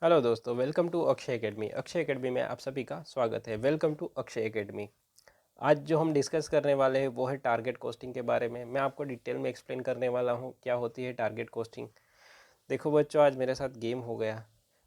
Hello दोस्तों, welcome to Akshay academy. Akshay academy में आप सभी का स्वागत है। Welcome to Akshay academy. आज जो हम डिस्कस करने वाले हैं वो है टारगेट कोस्टिंग के बारे में। मैं आपको डिटेल में एक्सप्लेन करने वाला हूँ क्या होती है टारगेट कोस्टिंग। देखो बच्चों, आज मेरे साथ गेम हो गया।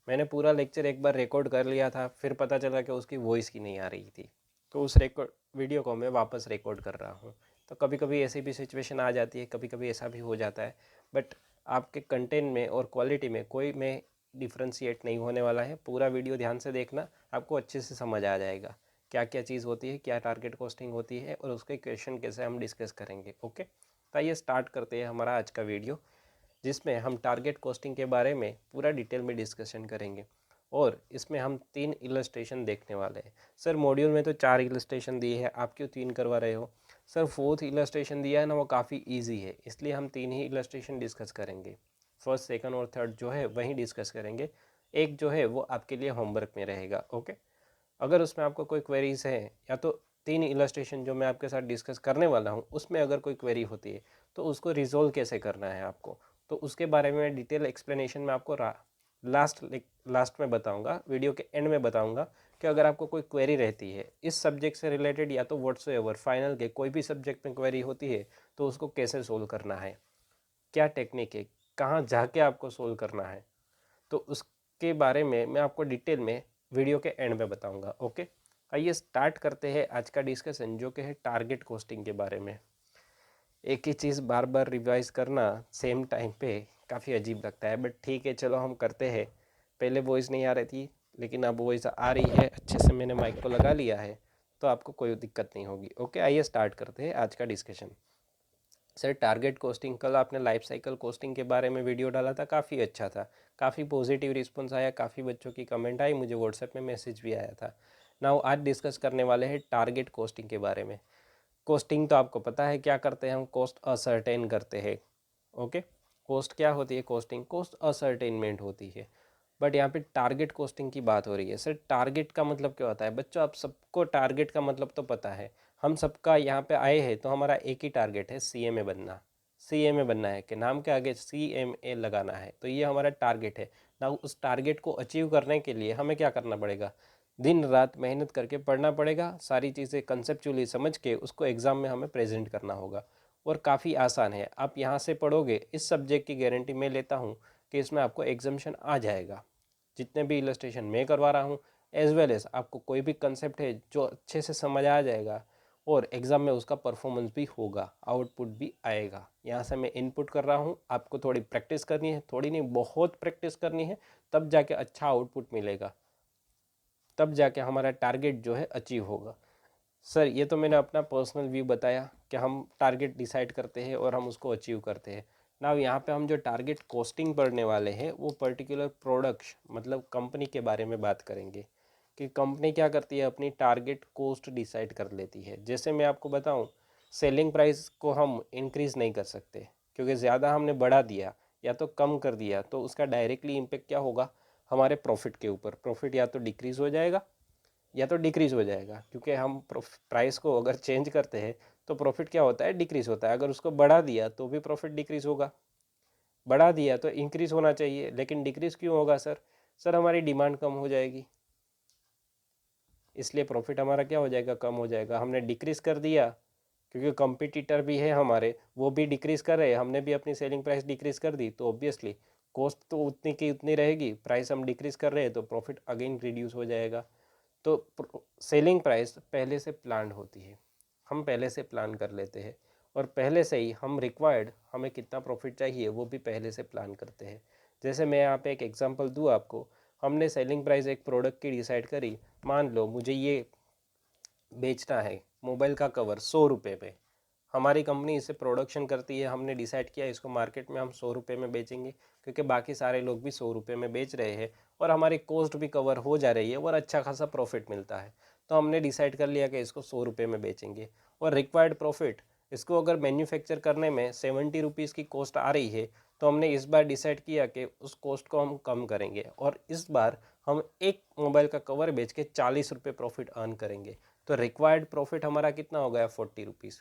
मैंने पूरा लेक्चर एक बार रिकॉर्ड कर लिया था, फिर पता चला कि उसकी वॉइस की नहीं आ रही थी, तो उस रिकॉर्ड वीडियो को मैं वापस रिकॉर्ड कर रहा हूँ। तो कभी कभी ऐसी भी सिचुएशन आ जाती है, कभी कभी ऐसा भी हो जाता है। बट आपके कंटेंट में और क्वालिटी में कोई में डिफ्रेंशिएट नहीं होने वाला है। पूरा वीडियो ध्यान से देखना, आपको अच्छे से समझ आ जाएगा क्या क्या चीज़ होती है, क्या टारगेट कॉस्टिंग होती है और उसके क्वेश्चन कैसे हम डिस्कस करेंगे। ओके, तो आइए स्टार्ट करते हैं हमारा आज का वीडियो, जिसमें हम टारगेट कॉस्टिंग के बारे में पूरा डिटेल में डिस्कशन करेंगे। और इसमें हम 3 इलस्ट्रेशन देखने वाले हैं। सर मॉड्यूल में तो 4 इलस्ट्रेशन दिए हैं, आप क्यों 3 करवा रहे हो? सर 4th इलस्ट्रेशन दिया है ना, वो काफ़ी ईजी है, इसलिए हम 3 ही इलस्ट्रेशन डिस्कस करेंगे। फर्स्ट, सेकंड और थर्ड जो है वहीं डिस्कस करेंगे। एक जो है वो आपके लिए होमवर्क में रहेगा। ओके, अगर उसमें आपको कोई क्वेरीज है, या तो 3 इलस्ट्रेशन जो मैं आपके साथ डिस्कस करने वाला हूँ उसमें अगर कोई क्वेरी होती है तो उसको रिजोल्व कैसे करना है आपको, तो उसके बारे में डिटेल एक्सप्लेनेशन मैं आपको लास्ट में बताऊंगा, वीडियो के एंड में बताऊंगा कि अगर आपको कोई क्वेरी रहती है इस सब्जेक्ट से रिलेटेड या तो व्हाट्सएवर फाइनल के कोई भी सब्जेक्ट में क्वेरी होती है तो उसको कैसे सोल्व करना है, क्या टेक्निक है, कहाँ जाके आपको सोल्व करना है, तो उसके बारे में मैं आपको डिटेल में वीडियो के एंड में बताऊंगा। ओके, आइए स्टार्ट करते हैं आज का डिस्कशन, जो कि है टारगेट कॉस्टिंग के बारे में। एक ही चीज़ बार बार रिवाइज करना सेम टाइम पे काफ़ी अजीब लगता है, बट ठीक है, चलो हम करते हैं। पहले वॉइस नहीं आ रही थी, लेकिन अब वॉइस आ रही है अच्छे से, मैंने माइक को लगा लिया है, तो आपको कोई दिक्कत नहीं होगी। ओके, आइए स्टार्ट करते हैं आज का डिस्कशन। सर टारगेट कोस्टिंग, कल आपने लाइफ साइकिल कोस्टिंग के बारे में वीडियो डाला था, काफ़ी अच्छा था, काफ़ी पॉजिटिव रिस्पॉन्स आया, काफ़ी बच्चों की कमेंट आई, मुझे व्हाट्सएप में मैसेज भी आया था। नाउ आज डिस्कस करने वाले हैं टारगेट कोस्टिंग के बारे में। कोस्टिंग तो आपको पता है क्या करते हैं, हम कॉस्ट असर्टेन करते हैं। ओके, कॉस्ट क्या होती है? कोस्टिंग कॉस्ट असर्टेनमेंट होती है। बट यहाँ पे टारगेट कोस्टिंग की बात हो रही है। सर टारगेट का मतलब क्या होता है? बच्चों आप सबको टारगेट का मतलब तो पता है, हम सबका यहाँ पे आए हैं तो हमारा एक ही टारगेट है, CMA बनना। CMA बनना है कि नाम के आगे CMA लगाना है, तो ये हमारा टारगेट है ना। उस टारगेट को अचीव करने के लिए हमें क्या करना पड़ेगा? दिन रात मेहनत करके पढ़ना पड़ेगा, सारी चीज़ें कंसेप्चुअली समझ के उसको एग्ज़ाम में हमें प्रेजेंट करना होगा। और काफ़ी आसान है, आप यहाँ से पढ़ोगे, इस सब्जेक्ट की गारंटी मैं लेता हूँ कि इसमें आपको एग्जामेशन आ जाएगा। जितने भी इलस्ट्रेशन मैं करवा रहा हूँ, एज वेल एज आपको कोई भी कंसेप्ट है जो अच्छे से समझ आ जाएगा, और एग्ज़ाम में उसका परफॉर्मेंस भी होगा, आउटपुट भी आएगा। यहाँ से मैं इनपुट कर रहा हूँ, आपको थोड़ी प्रैक्टिस करनी है, थोड़ी नहीं बहुत प्रैक्टिस करनी है, तब जाके अच्छा आउटपुट मिलेगा, तब जाके हमारा टारगेट जो है अचीव होगा। सर ये तो मैंने अपना पर्सनल व्यू बताया कि हम टारगेट डिसाइड करते हैं और हम उसको अचीव करते हैं। ना यहाँ पे हम जो टारगेट कॉस्टिंग पढ़ने वाले हैं वो पर्टिकुलर प्रोडक्ट्स मतलब कंपनी के बारे में बात करेंगे कि कंपनी क्या करती है, अपनी टारगेट कॉस्ट डिसाइड कर लेती है। जैसे मैं आपको बताऊं, सेलिंग प्राइस को हम इंक्रीज़ नहीं कर सकते, क्योंकि ज़्यादा हमने बढ़ा दिया या तो कम कर दिया तो उसका डायरेक्टली इम्पेक्ट क्या होगा हमारे प्रॉफिट के ऊपर। प्रॉफिट या तो डिक्रीज़ हो जाएगा या तो डिक्रीज़ हो जाएगा, क्योंकि हम प्राइस को अगर चेंज करते हैं तो प्रॉफिट क्या होता है? डिक्रीज़ होता है। अगर उसको बढ़ा दिया तो भी प्रॉफिट डिक्रीज़ होगा, बढ़ा दिया तो इंक्रीज़ होना चाहिए, लेकिन डिक्रीज़ क्यों होगा सर? सर हमारी डिमांड कम हो जाएगी, इसलिए प्रॉफिट हमारा क्या हो जाएगा? कम हो जाएगा। हमने डिक्रीज़ कर दिया, क्योंकि कंपटीटर भी है हमारे, वो भी डिक्रीज़ कर रहे हैं, हमने भी अपनी सेलिंग प्राइस डिक्रीज़ कर दी, तो ऑब्वियसली कॉस्ट तो उतनी की उतनी रहेगी, प्राइस हम डिक्रीज़ कर रहे हैं तो प्रॉफिट अगेन रिड्यूस हो जाएगा। तो सेलिंग प्राइस पहले से प्लान होती है, हम पहले से प्लान कर लेते हैं, और पहले से ही हम रिक्वायर्ड हमें कितना प्रॉफिट चाहिए वो भी पहले से प्लान करते हैं। जैसे मैं यहाँ पे एक एग्जांपल दूँ आपको, हमने सेलिंग प्राइस एक प्रोडक्ट की डिसाइड करी। मान लो मुझे ये बेचना है मोबाइल का कवर 100 रुपये पे, हमारी कंपनी इसे प्रोडक्शन करती है, हमने डिसाइड किया इसको मार्केट में हम 100 रुपये में बेचेंगे, क्योंकि बाकी सारे लोग भी 100 रुपये में बेच रहे हैं और हमारी कॉस्ट भी कवर हो जा रही है और अच्छा खासा प्रॉफिट मिलता है। तो हमने डिसाइड कर लिया कि इसको 100 रुपये में बेचेंगे। और रिक्वायर्ड प्रॉफिट, इसको अगर मैन्युफैक्चर करने में 70 रुपीज़ की कॉस्ट आ रही है, तो हमने इस बार डिसाइड किया कि उस कॉस्ट को हम कम करेंगे और इस बार हम एक मोबाइल का कवर बेच के 40 रुपये प्रॉफिट अर्न करेंगे। तो रिक्वायर्ड प्रॉफिट हमारा कितना हो गया? 40 रुपीज़।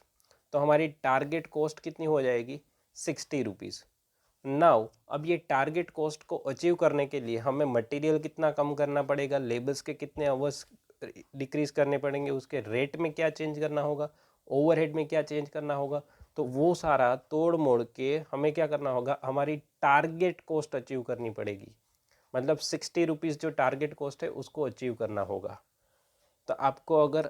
तो हमारी टारगेट कॉस्ट कितनी हो जाएगी? 60 रुपीज़। नाउ अब ये टारगेट कॉस्ट को अचीव करने के लिए हमें मटेरियल कितना कम करना पड़ेगा, लेबर्स के कितने आवर्स डिक्रीज करने पड़ेंगे, उसके रेट में क्या चेंज करना होगा, ओवरहेड में क्या चेंज करना होगा, तो वो सारा तोड़ मोड़ के हमें क्या करना होगा, हमारी टारगेट कॉस्ट अचीव करनी पड़ेगी। मतलब 60 रुपीज़ जो टारगेट कॉस्ट है उसको अचीव करना होगा। तो आपको अगर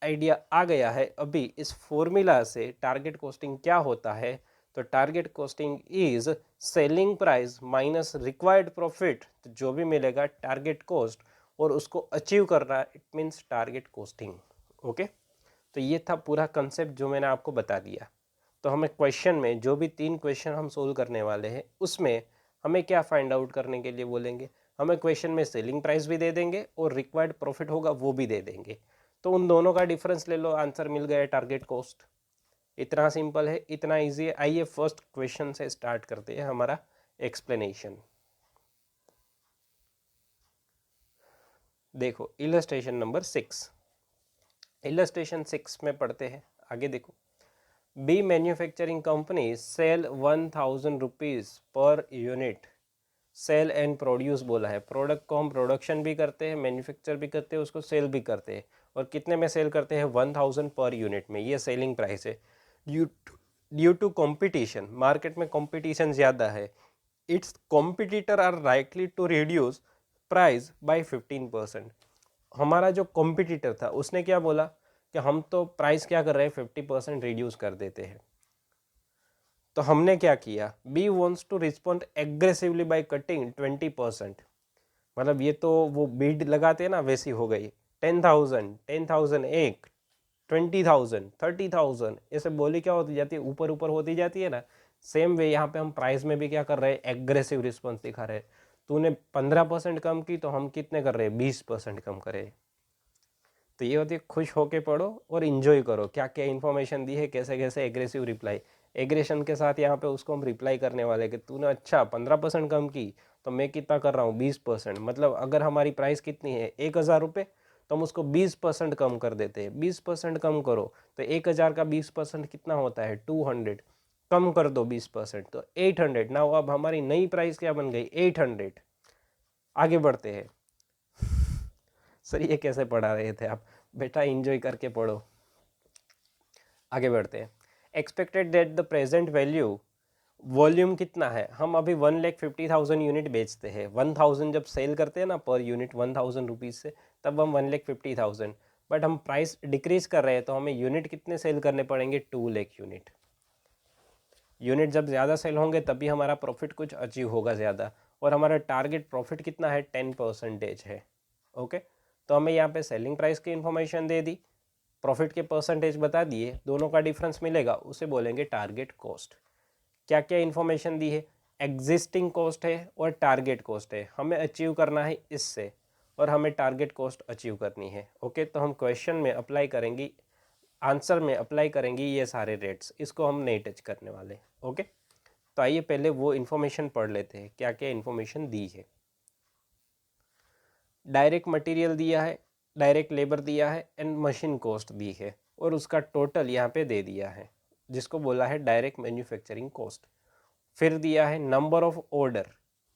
आइडिया आ गया है अभी इस फॉर्मूला से टारगेट कॉस्टिंग क्या होता है, तो target costing is selling price minus required profit, तो जो भी मिलेगा टारगेट कॉस्ट और उसको अचीव करना, it means target costing. Okay, तो ये था पूरा कंसेप्ट जो मैंने आपको बता दिया। तो हमें क्वेश्चन में जो भी 3 क्वेश्चन हम सोल्व करने वाले हैं उसमें हमें क्या फाइंड आउट करने के लिए बोलेंगे, हमें क्वेश्चन में सेलिंग प्राइस भी दे देंगे और रिक्वायर्ड प्रॉफिट होगा वो भी दे देंगे। तो उन दोनों का डिफरेंस ले लो, आंसर मिल गया टारगेट कॉस्ट। इतना सिंपल है, इतना इजी है। आइए फर्स्ट क्वेश्चन से स्टार्ट करते हैं हमारा एक्सप्लेनेशन। देखो इलस्ट्रेशन नंबर 6, इलस्ट्रेशन 6 में पढ़ते हैं, आगे देखो। B manufacturing company sell 1000 rupees per unit, sell and produce बोला है, प्रोडक्ट को हम प्रोडक्शन भी करते हैं, मैन्युफैक्चर भी करते हैं, उसको सेल भी करते हैं। और कितने में सेल करते हैं, 1000 पर यूनिट में, ये सेलिंग प्राइस है। ड्यू टू कंपटीशन, मार्केट में कंपटीशन ज़्यादा है, it's competitor are likely to reduce price by 15%। हमारा जो कॉम्पिटिटर था उसने क्या बोला कि हम तो प्राइस क्या कर रहे हैं, 50% रिड्यूस कर देते हैं। तो हमने क्या किया, B wants to respond aggressively by cutting 20%। मतलब ये तो वो बीड लगाते हैं ना, वैसी हो गई। 10,000, 10,000 एक, 20,000, 30,000, ऐसे बोली क्या होती जाती है, ऊपर ऊपर होती जाती है ना। सेम वे यहाँ पे हम प्राइस में भी क्या कर रहे हैं, एग्रेसिव रिस्पॉन्स दिखा रहे हैं। तूने 15% कम की तो हम कितने कर रहे हैं, 20% कम करे। तो ये होती है, खुश होके पढ़ो और इन्जॉय करो क्या क्या इन्फॉर्मेशन दी है, कैसे कैसे एग्रेसिव रिप्लाई, एग्रेशन के साथ यहाँ पे उसको हम रिप्लाई करने वाले कि तूने अच्छा 15% कम की तो मैं कितना कर रहा हूँ, 20%। मतलब अगर हमारी प्राइस कितनी है, 1,000 रुपये, तो हम उसको 20% कम कर देते हैं। 20% कम करो तो 1,000 का 20% कितना होता है, 200। कम कर दो 20% तो 800 ना। अब हमारी नई प्राइस क्या बन गई, 800। आगे बढ़ते हैं। सर ये कैसे पढ़ा रहे थे आप, बेटा एंजॉय करके पढ़ो। आगे बढ़ते हैं। Expected that the present value, volume कितना है, हम अभी 1,50,000 यूनिट बेचते हैं। 1,000 जब सेल करते हैं ना पर यूनिट 1,000 रुपीज़ से, तब हम 1,50,000। बट हम प्राइस डिक्रीज कर रहे हैं तो हमें यूनिट कितने सेल करने पड़ेंगे, 2,00,000 यूनिट। यूनिट जब ज़्यादा सेल होंगे तभी हमारा प्रॉफिट कुछ अचीव होगा ज़्यादा। और हमारा टारगेट प्रॉफिट कितना है, 10% है। ओके, तो हमें यहाँ पे सेलिंग प्राइस की इन्फॉर्मेशन दे दी, प्रॉफिट के परसेंटेज बता दिए, दोनों का डिफरेंस मिलेगा, उसे बोलेंगे टारगेट कॉस्ट। क्या क्या इन्फॉर्मेशन दी है, एग्जिस्टिंग कॉस्ट है और टारगेट कॉस्ट है, हमें अचीव करना है इससे, और हमें टारगेट कॉस्ट अचीव करनी है। ओके, तो हम क्वेश्चन में अप्लाई करेंगे, आंसर में अप्लाई करेंगे ये सारे रेट्स, इसको हम नहीं टच करने वाले। ओके, तो आइए पहले वो इन्फॉर्मेशन पढ़ लेते हैं, क्या क्या इन्फॉर्मेशन दी है। डायरेक्ट मटेरियल दिया है, डायरेक्ट लेबर दिया है एंड मशीन कॉस्ट दी है, और उसका टोटल यहाँ पे दे दिया है, जिसको बोला है डायरेक्ट मैन्युफैक्चरिंग कॉस्ट। फिर दिया है number of order,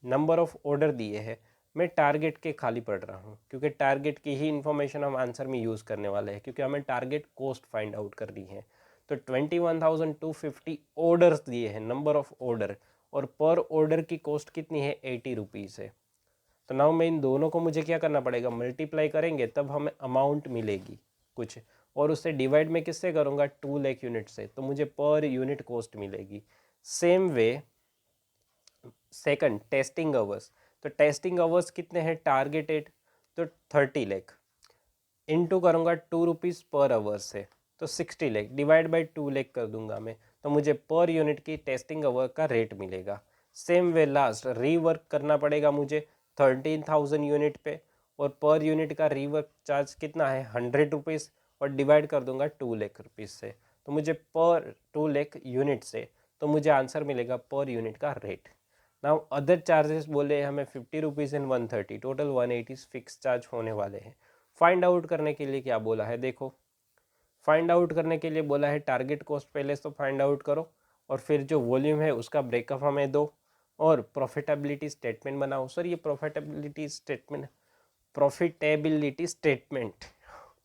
number of order दिए हैं। मैं टारगेट के खाली पढ़ रहा हूँ क्योंकि टारगेट की ही इन्फॉर्मेशन हम आंसर में यूज़ करने वाले हैं, क्योंकि हमें टारगेट कॉस्ट फाइंड आउट करनी है। तो 21,250 ऑर्डर्स दिए हैं, नंबर ऑफ ऑर्डर, और पर ऑर्डर की कॉस्ट कितनी है, 80 रुपीज़ है। तो नाउ मैं इन दोनों को मुझे क्या करना पड़ेगा, मल्टीप्लाई करेंगे तब हमें अमाउंट मिलेगी कुछ, और उससे डिवाइड में किससे करूँगा, 2,00,000 यूनिट से, तो मुझे पर यूनिट कॉस्ट मिलेगी। Same way second testing hours, तो टेस्टिंग आवर्स कितने हैं टारगेटेड, तो 30,00,000 इनटू करूँगा 2 रुपीज़ पर आवर से, तो 60,00,000 डिवाइड बाई 2,00,000 कर दूंगा मैं, तो मुझे पर यूनिट की टेस्टिंग आवर का रेट मिलेगा। सेम वे लास्ट रीवर्क करना पड़ेगा मुझे 13,000 यूनिट पे, और पर यूनिट का रीवर्क चार्ज कितना है, 100 रुपीज़, और डिवाइड कर दूंगा 2,00,000 रुपीज़ से, तो मुझे पर 2,00,000 यूनिट से, तो मुझे आंसर मिलेगा पर यूनिट का रेट। नाउ अदर चार्जेस बोले हमें 50 rupees and 130, total 180 fix charge होने वाले हैं। फाइंड आउट करने के लिए क्या बोला है, देखो फाइंड आउट करने के लिए बोला है टारगेट कॉस्ट पहले तो फाइंड आउट करो, और फिर जो वॉल्यूम है उसका ब्रेकअप हमें दो, और प्रॉफिटेबिलिटी स्टेटमेंट बनाओ। सर ये प्रॉफिटेबिलिटी स्टेटमेंट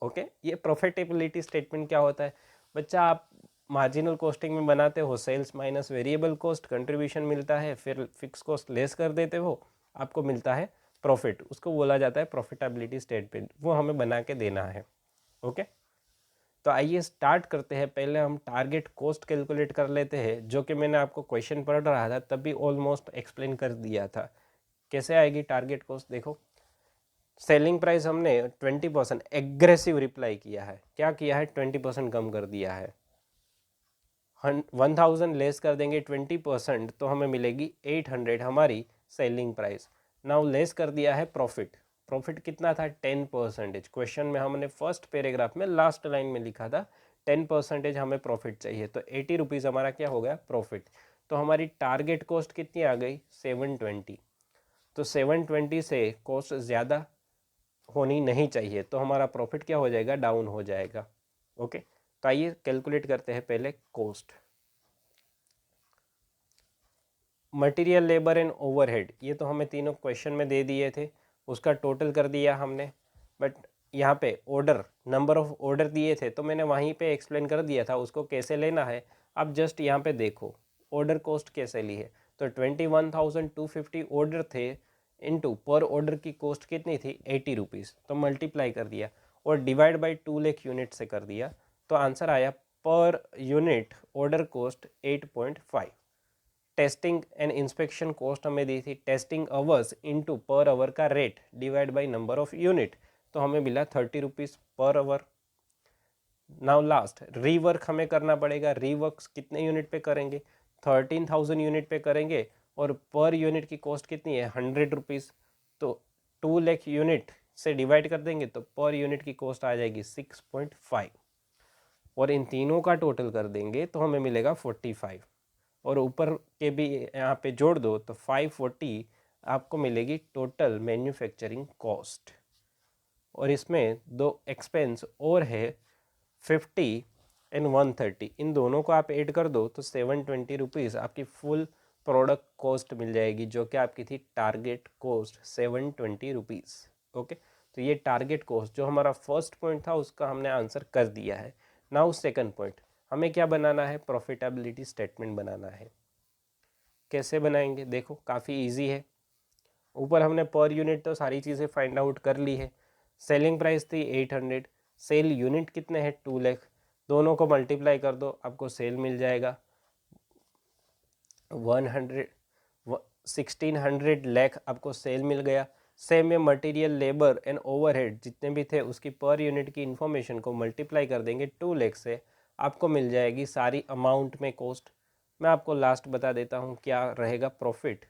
ओके, ये प्रॉफिटेबिलिटी स्टेटमेंट क्या होता है बच्चा? आप मार्जिनल कॉस्टिंग में बनाते हो sales minus variable cost, contribution मिलता है, फिर फिक्स कॉस्ट लेस कर देते हो, आपको मिलता है प्रॉफिट, उसको बोला जाता है प्रॉफिटेबिलिटी स्टेटमेंट, वो हमें बना के देना है। ओके, तो आइए स्टार्ट करते हैं। पहले हम टारगेट कॉस्ट कैलकुलेट कर लेते हैं, जो कि मैंने आपको क्वेश्चन पढ़ रहा था तब भी ऑलमोस्ट एक्सप्लेन कर दिया था। कैसे आएगी टारगेट कॉस्ट? देखो, सेलिंग प्राइस हमने 20% एग्रेसिव रिप्लाई किया है। क्या किया है? 20% कम कर दिया है। 1000 लेस कर देंगे 20% तो हमें मिलेगी 800 हमारी सेलिंग प्राइस। नाउ लेस कर दिया है प्रॉफिट। प्रॉफिट कितना था? 10%। क्वेश्चन में हमने फर्स्ट पैराग्राफ में लास्ट लाइन में लिखा था 10% हमें प्रॉफिट चाहिए, तो 80 रुपीज़ हमारा क्या हो गया? प्रॉफिट। तो हमारी टारगेट कॉस्ट कितनी आ गई? 720। तो 720 से कॉस्ट ज़्यादा होनी नहीं चाहिए, तो हमारा प्रॉफिट क्या हो जाएगा? डाउन हो जाएगा। ओके, तो आइए कैलकुलेट करते हैं पहले cost. Material, labour and overhead, ये तो हमें तीनों क्वेश्चन में दे दिए थे, उसका टोटल कर दिया हमने। बट यहाँ पे ऑर्डर, नंबर ऑफ ऑर्डर दिए थे तो मैंने वहीं पे एक्सप्लेन कर दिया था उसको कैसे लेना है। अब जस्ट यहाँ पे देखो ऑर्डर कॉस्ट कैसे ली है। तो 21,250 ऑर्डर थे, इनटू पर ऑर्डर की कॉस्ट कितनी थी? 80 रुपीज़। तो मल्टीप्लाई कर दिया और डिवाइड बाई 2 लाख यूनिट से कर दिया, तो आंसर आया per unit order cost 8.5। Testing and inspection cost हमें दी थी testing hours into per hour का rate divide by number of unit, तो हमें मिला 30 rupees per hour. Now last rework हमें करना पड़ेगा। रीवर्क कितने यूनिट पे करेंगे? 13,000 यूनिट पे करेंगे और पर यूनिट की कॉस्ट कितनी है? 100 रुपीज़। तो 2 लाख यूनिट से डिवाइड कर देंगे तो पर यूनिट की कॉस्ट आ जाएगी 6.5, और इन तीनों का टोटल कर देंगे तो हमें मिलेगा 45, और ऊपर के भी यहाँ पे जोड़ दो तो 540 आपको मिलेगी टोटल मैन्युफैक्चरिंग कॉस्ट। और इसमें दो एक्सपेंस और है 50 एंड 130, इन दोनों को आप ऐड कर दो तो 720 रुपीज़ आपकी फुल प्रोडक्ट कॉस्ट मिल जाएगी, जो कि आपकी थी टारगेट कॉस्ट 720 रुपीज़। ओके, तो ये टारगेट कॉस्ट जो हमारा फर्स्ट पॉइंट था उसका हमने आंसर कर दिया है। नाउ सेकंड पॉइंट, हमें क्या बनाना है? प्रॉफिटेबिलिटी स्टेटमेंट बनाना है। कैसे बनाएंगे? देखो काफ़ी इजी है। ऊपर हमने पर यूनिट तो सारी चीज़ें फाइंड आउट कर ली है। सेलिंग प्राइस थी 800, सेल यूनिट कितने हैं? 2 लाख। दोनों को मल्टीप्लाई कर दो, आपको सेल मिल जाएगा 1600 लाख, आपको सेल मिल गया। सेम में मटेरियल, लेबर एंड ओवरहेड जितने भी थे उसकी पर यूनिट की इंफॉर्मेशन को मल्टीप्लाई कर देंगे 2 लाख से, आपको मिल जाएगी सारी अमाउंट में कॉस्ट। मैं आपको लास्ट बता देता हूँ क्या रहेगा प्रॉफिट।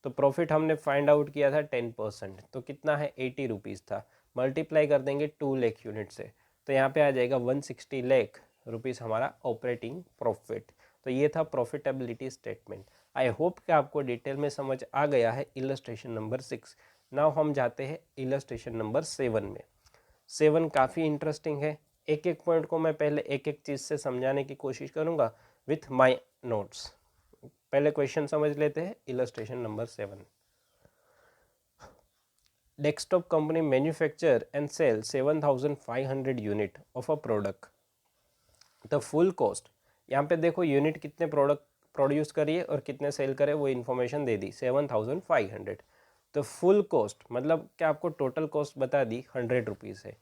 तो प्रॉफिट हमने फाइंड आउट किया था 10%, तो कितना है? 80 रुपीज़ था। मल्टीप्लाई कर देंगे 2 लाख यूनिट से, तो यहाँ पे आ जाएगा 160 लाख रुपीज़ हमारा ऑपरेटिंग प्रॉफिट। तो ये था प्रॉफिटेबिलिटी स्टेटमेंट। आई होप कि आपको डिटेल में समझ आ गया है इलस्ट्रेशन नंबर 6। नाउ हम जाते हैं इलस्ट्रेशन नंबर 7 में। 7 काफ़ी इंटरेस्टिंग है। एक एक पॉइंट को मैं पहले एक एक चीज़ से समझाने की कोशिश करूँगा विथ माई नोट्स। पहले क्वेश्चन समझ लेते हैं। Illustration number 7, desktop company manufacture and sell 7500 unit of a product. The full cost, यहाँ पे देखो यूनिट कितने प्रोडक्ट प्रोड्यूस करिए और कितने सेल करे वो इन्फॉर्मेशन दे दी 7500। तो फुल कॉस्ट मतलब क्या? आपको टोटल कॉस्ट बता दी 100 रुपीज़ है।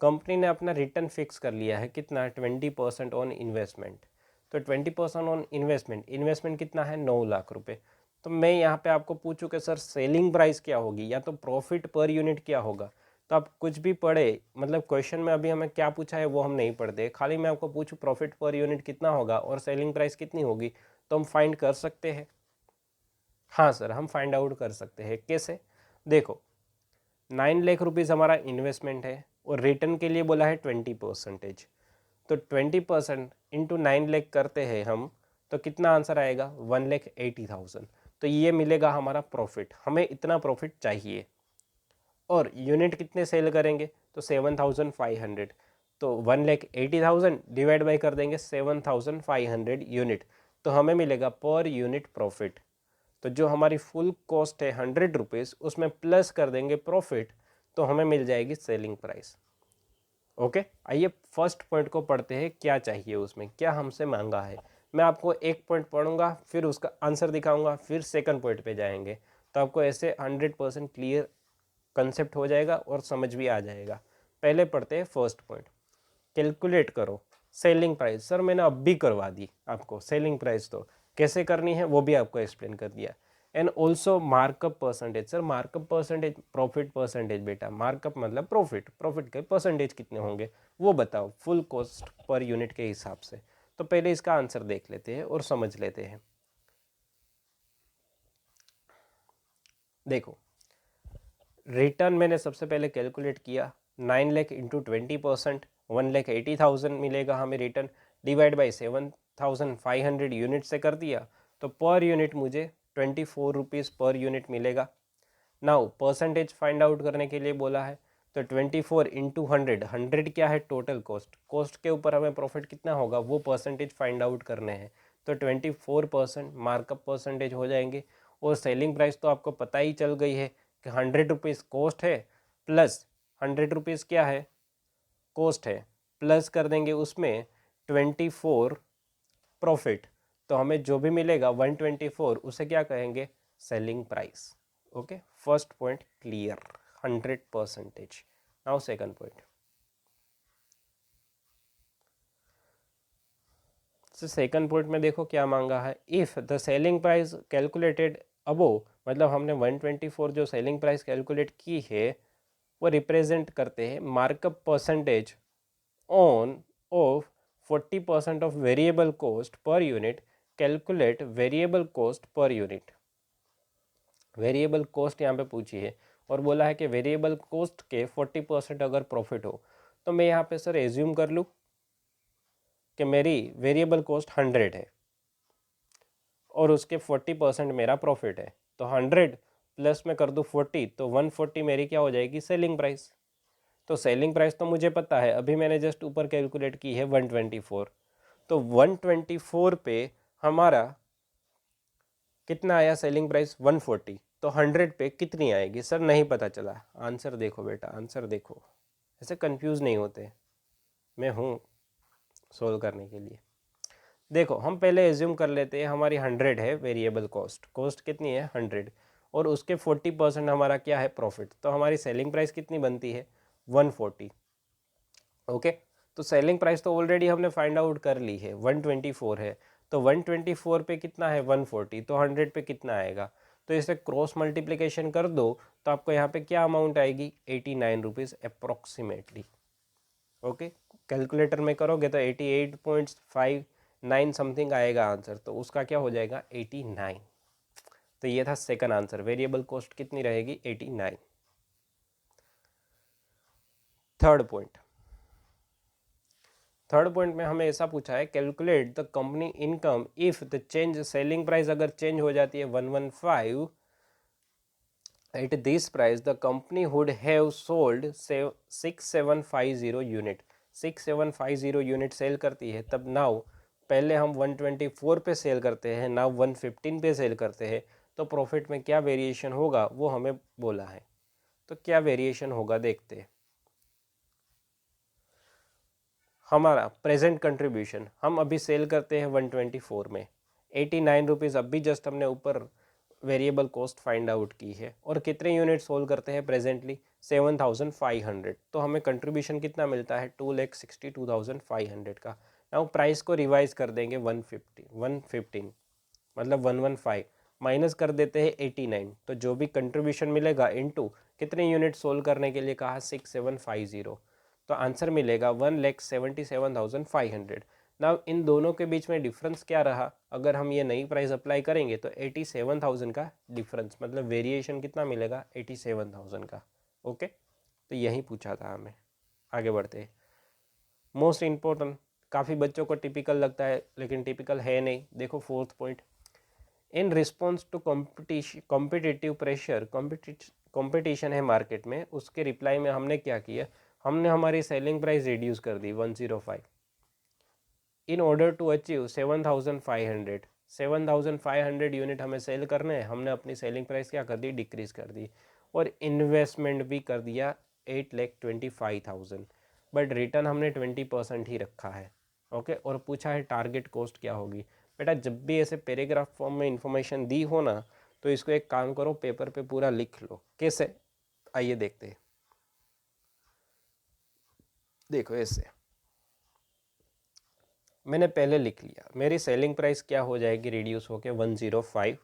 कंपनी ने अपना रिटर्न फिक्स कर लिया है कितना? 20% ऑन इन्वेस्टमेंट। तो 20% ऑन इन्वेस्टमेंट, इन्वेस्टमेंट कितना है? 9 लाख रुपए। तो मैं यहाँ पे आपको पूछूं कि सर सेलिंग प्राइस क्या होगी या तो प्रॉफिट पर यूनिट क्या होगा, तो आप कुछ भी पढ़े, मतलब क्वेश्चन में अभी हमें क्या पूछा है वो हम नहीं पढ़ते, खाली मैं आपको पूछूं प्रॉफिट पर यूनिट कितना होगा और सेलिंग प्राइस कितनी होगी, तो हम फाइंड कर सकते हैं। हाँ सर, हम फाइंड आउट कर सकते हैं। कैसे? देखो 9 लाख रुपीज़ हमारा इन्वेस्टमेंट है और रिटर्न के लिए बोला है 20%। तो 20% इंटू 9 लाख करते हैं हम, तो कितना आंसर आएगा? 1,80,000। तो ये मिलेगा हमारा प्रॉफिट, हमें इतना प्रॉफिट चाहिए। और यूनिट कितने सेल करेंगे? तो 7,500। तो 1,80,000 डिवाइड बाई कर देंगे 7,500 यूनिट, तो हमें मिलेगा पर यूनिट प्रॉफिट तो जो हमारी फुल कॉस्ट है 100 रुपीज़, उसमें प्लस कर देंगे प्रॉफिट, तो हमें मिल जाएगी सेलिंग प्राइस। ओके, आइए फर्स्ट पॉइंट को पढ़ते हैं, क्या चाहिए उसमें, क्या हमसे मांगा है। मैं आपको एक पॉइंट पढ़ूंगा, फिर उसका आंसर दिखाऊंगा, फिर सेकंड पॉइंट पे जाएंगे, तो आपको ऐसे 100% क्लियर कंसेप्ट हो जाएगा और समझ भी आ जाएगा। पहले पढ़ते हैं फर्स्ट पॉइंट, कैलकुलेट करो सेलिंग प्राइस। सर मैंने अब भी करवा दी आपको सेलिंग प्राइस, तो कैसे करनी है वो भी आपको एक्सप्लेन कर दिया। And also markup percentage. Sir markup percentage, profit percentage बेटा, मार्कअप मतलब प्रॉफिट, प्रॉफिट के परसेंटेज कितने होंगे वो बताओ फुल कॉस्ट पर यूनिट के हिसाब से। तो पहले इसका आंसर देख लेते हैं और समझ लेते हैं। देखो, रिटर्न मैंने सबसे पहले कैलकुलेट किया, 9 लाख इंटू 20%, 1,80,000 मिलेगा हमें रिटर्न, डिवाइड बाई 7,500 यूनिट से कर दिया, तो पर यूनिट मुझे 24 रुपीज़ पर यूनिट मिलेगा। नाउ परसेंटेज फाइंड आउट करने के लिए बोला है, तो 24 इंटू 100, 100 क्या है टोटल कॉस्ट, कॉस्ट के ऊपर हमें प्रॉफिट कितना होगा वो परसेंटेज फाइंड आउट करने हैं। तो 24% मार्कअप परसेंटेज हो जाएंगे। और सेलिंग प्राइस तो आपको पता ही चल गई है कि 100 रुपीज़ कॉस्ट है, प्लस 100 रुपीज़ क्या है कॉस्ट है, प्लस कर देंगे उसमें 24 प्रॉफिट, तो हमें जो भी मिलेगा 124, उसे क्या कहेंगे selling price. Okay, first point clear, 100%। Now second point. Second point में देखो क्या मांगा है, if the selling price calculated above, मतलब हमने 124 जो सेलिंग प्राइस कैलकुलेट की है वो रिप्रेजेंट करते हैं markup percentage on off 40% of variable cost per unit, calculate variable cost per unit. Variable cost यहाँ पे पूछी है और बोला है कि वेरिएबल कॉस्ट के 40% अगर प्रॉफिट हो, तो मैं यहाँ पे सर एज्यूम कर लूँ कि मेरी वेरिएबल कॉस्ट 100 है और उसके 40% मेरा प्रॉफिट है, तो 100 प्लस में कर दूँ 40, तो 140 मेरी क्या हो जाएगी सेलिंग प्राइस। तो सेलिंग प्राइस तो मुझे पता है, अभी मैंने जस्ट ऊपर कैलकुलेट की है 124, तो 124 पे हमारा कितना आया सेलिंग प्राइस 140, तो 100 पे कितनी आएगी सर नहीं पता चला। आंसर देखो बेटा, आंसर देखो, ऐसे कंफ्यूज नहीं होते, मैं हूँ सोल्व करने के लिए। देखो हम पहले एज्यूम कर लेते हैं हमारी 100 है वेरिएबल कॉस्ट, कॉस्ट कितनी है 100, और उसके 40% हमारा क्या है प्रॉफिट, तो हमारी सेलिंग प्राइस कितनी बनती है 140। ओके, तो सेलिंग प्राइस तो ऑलरेडी हमने फाइंड आउट कर ली है 124 है, तो 124 पे कितना है 140, तो 100 पे कितना आएगा, तो इसे क्रॉस मल्टीप्लिकेशन कर दो, तो आपको यहाँ पे क्या अमाउंट आएगी 89 रुपीज़ अप्रोक्सीमेटली। ओके, कैलकुलेटर में करोगे तो 88.59 समथिंग आएगा आंसर, तो उसका क्या हो जाएगा 89। तो ये था सेकंड आंसर, वेरिएबल कॉस्ट कितनी रहेगी 89। थर्ड पॉइंट, थर्ड पॉइंट में हमें ऐसा पूछा है, calculate the company income if the change, selling price अगर चेंज हो जाती है 115, at this price the company would have sold 6750 unit, 6750 unit sell करती है, तब नाउ पहले हम 124 पे सेल करते हैं, नाउ 115 पे सेल करते हैं, तो प्रॉफिट में क्या वेरिएशन होगा वो हमें बोला है। तो क्या वेरिएशन होगा देखते हैं। हमारा प्रेजेंट कंट्रीब्यूशन, हम अभी सेल करते हैं 124 में, 89 रुपीज़ अभी जस्ट हमने ऊपर वेरिएबल कॉस्ट फाइंड आउट की है, और कितने यूनिट सोल्व करते हैं प्रेजेंटली 7500, तो हमें कंट्रीब्यूशन कितना मिलता है 2,62,500 का। नाउ प्राइस को रिवाइज कर देंगे 115 मतलब 115 माइनस कर देते हैं 89, तो जो भी कंट्रीब्यूशन मिलेगा इनटू कितने यूनिट सोल्व करने के लिए कहा 6750, तो आंसर मिलेगा 1,77,500। ना इन दोनों के बीच में डिफरेंस क्या रहा, अगर हम ये नई प्राइस अप्लाई करेंगे तो 87,000 का डिफरेंस, मतलब वेरिएशन कितना मिलेगा 87,000 का। ओके, तो यही पूछा था हमें। आगे बढ़ते हैं, मोस्ट इम्पोर्टेंट, काफ़ी बच्चों को टिपिकल लगता है लेकिन टिपिकल है नहीं। देखो fourth point, in response to competitive pressure, competition है मार्केट में, उसके रिप्लाई में हमने क्या किया, हमने हमारी सेलिंग प्राइस रिड्यूस कर दी 105 in order to achieve 7500, 7,500 unit हमें सेल करने हैं, हमने अपनी सेलिंग प्राइस क्या कर दी, डिक्रीज कर दी, और इन्वेस्टमेंट भी कर दिया 8,25,000, बट रिटर्न हमने 20% ही रखा है। ओके, और पूछा है टारगेट कॉस्ट क्या होगी। बेटा जब भी ऐसे पैराग्राफ फॉर्म में इंफॉर्मेशन दी हो ना, तो इसको एक काम करो, पेपर पे पूरा लिख लो। कैसे, आइए देखते हैं। देखो ऐसे मैंने पहले लिख लिया, मेरी सेलिंग प्राइस क्या हो जाएगी, रिड्यूस होके 105,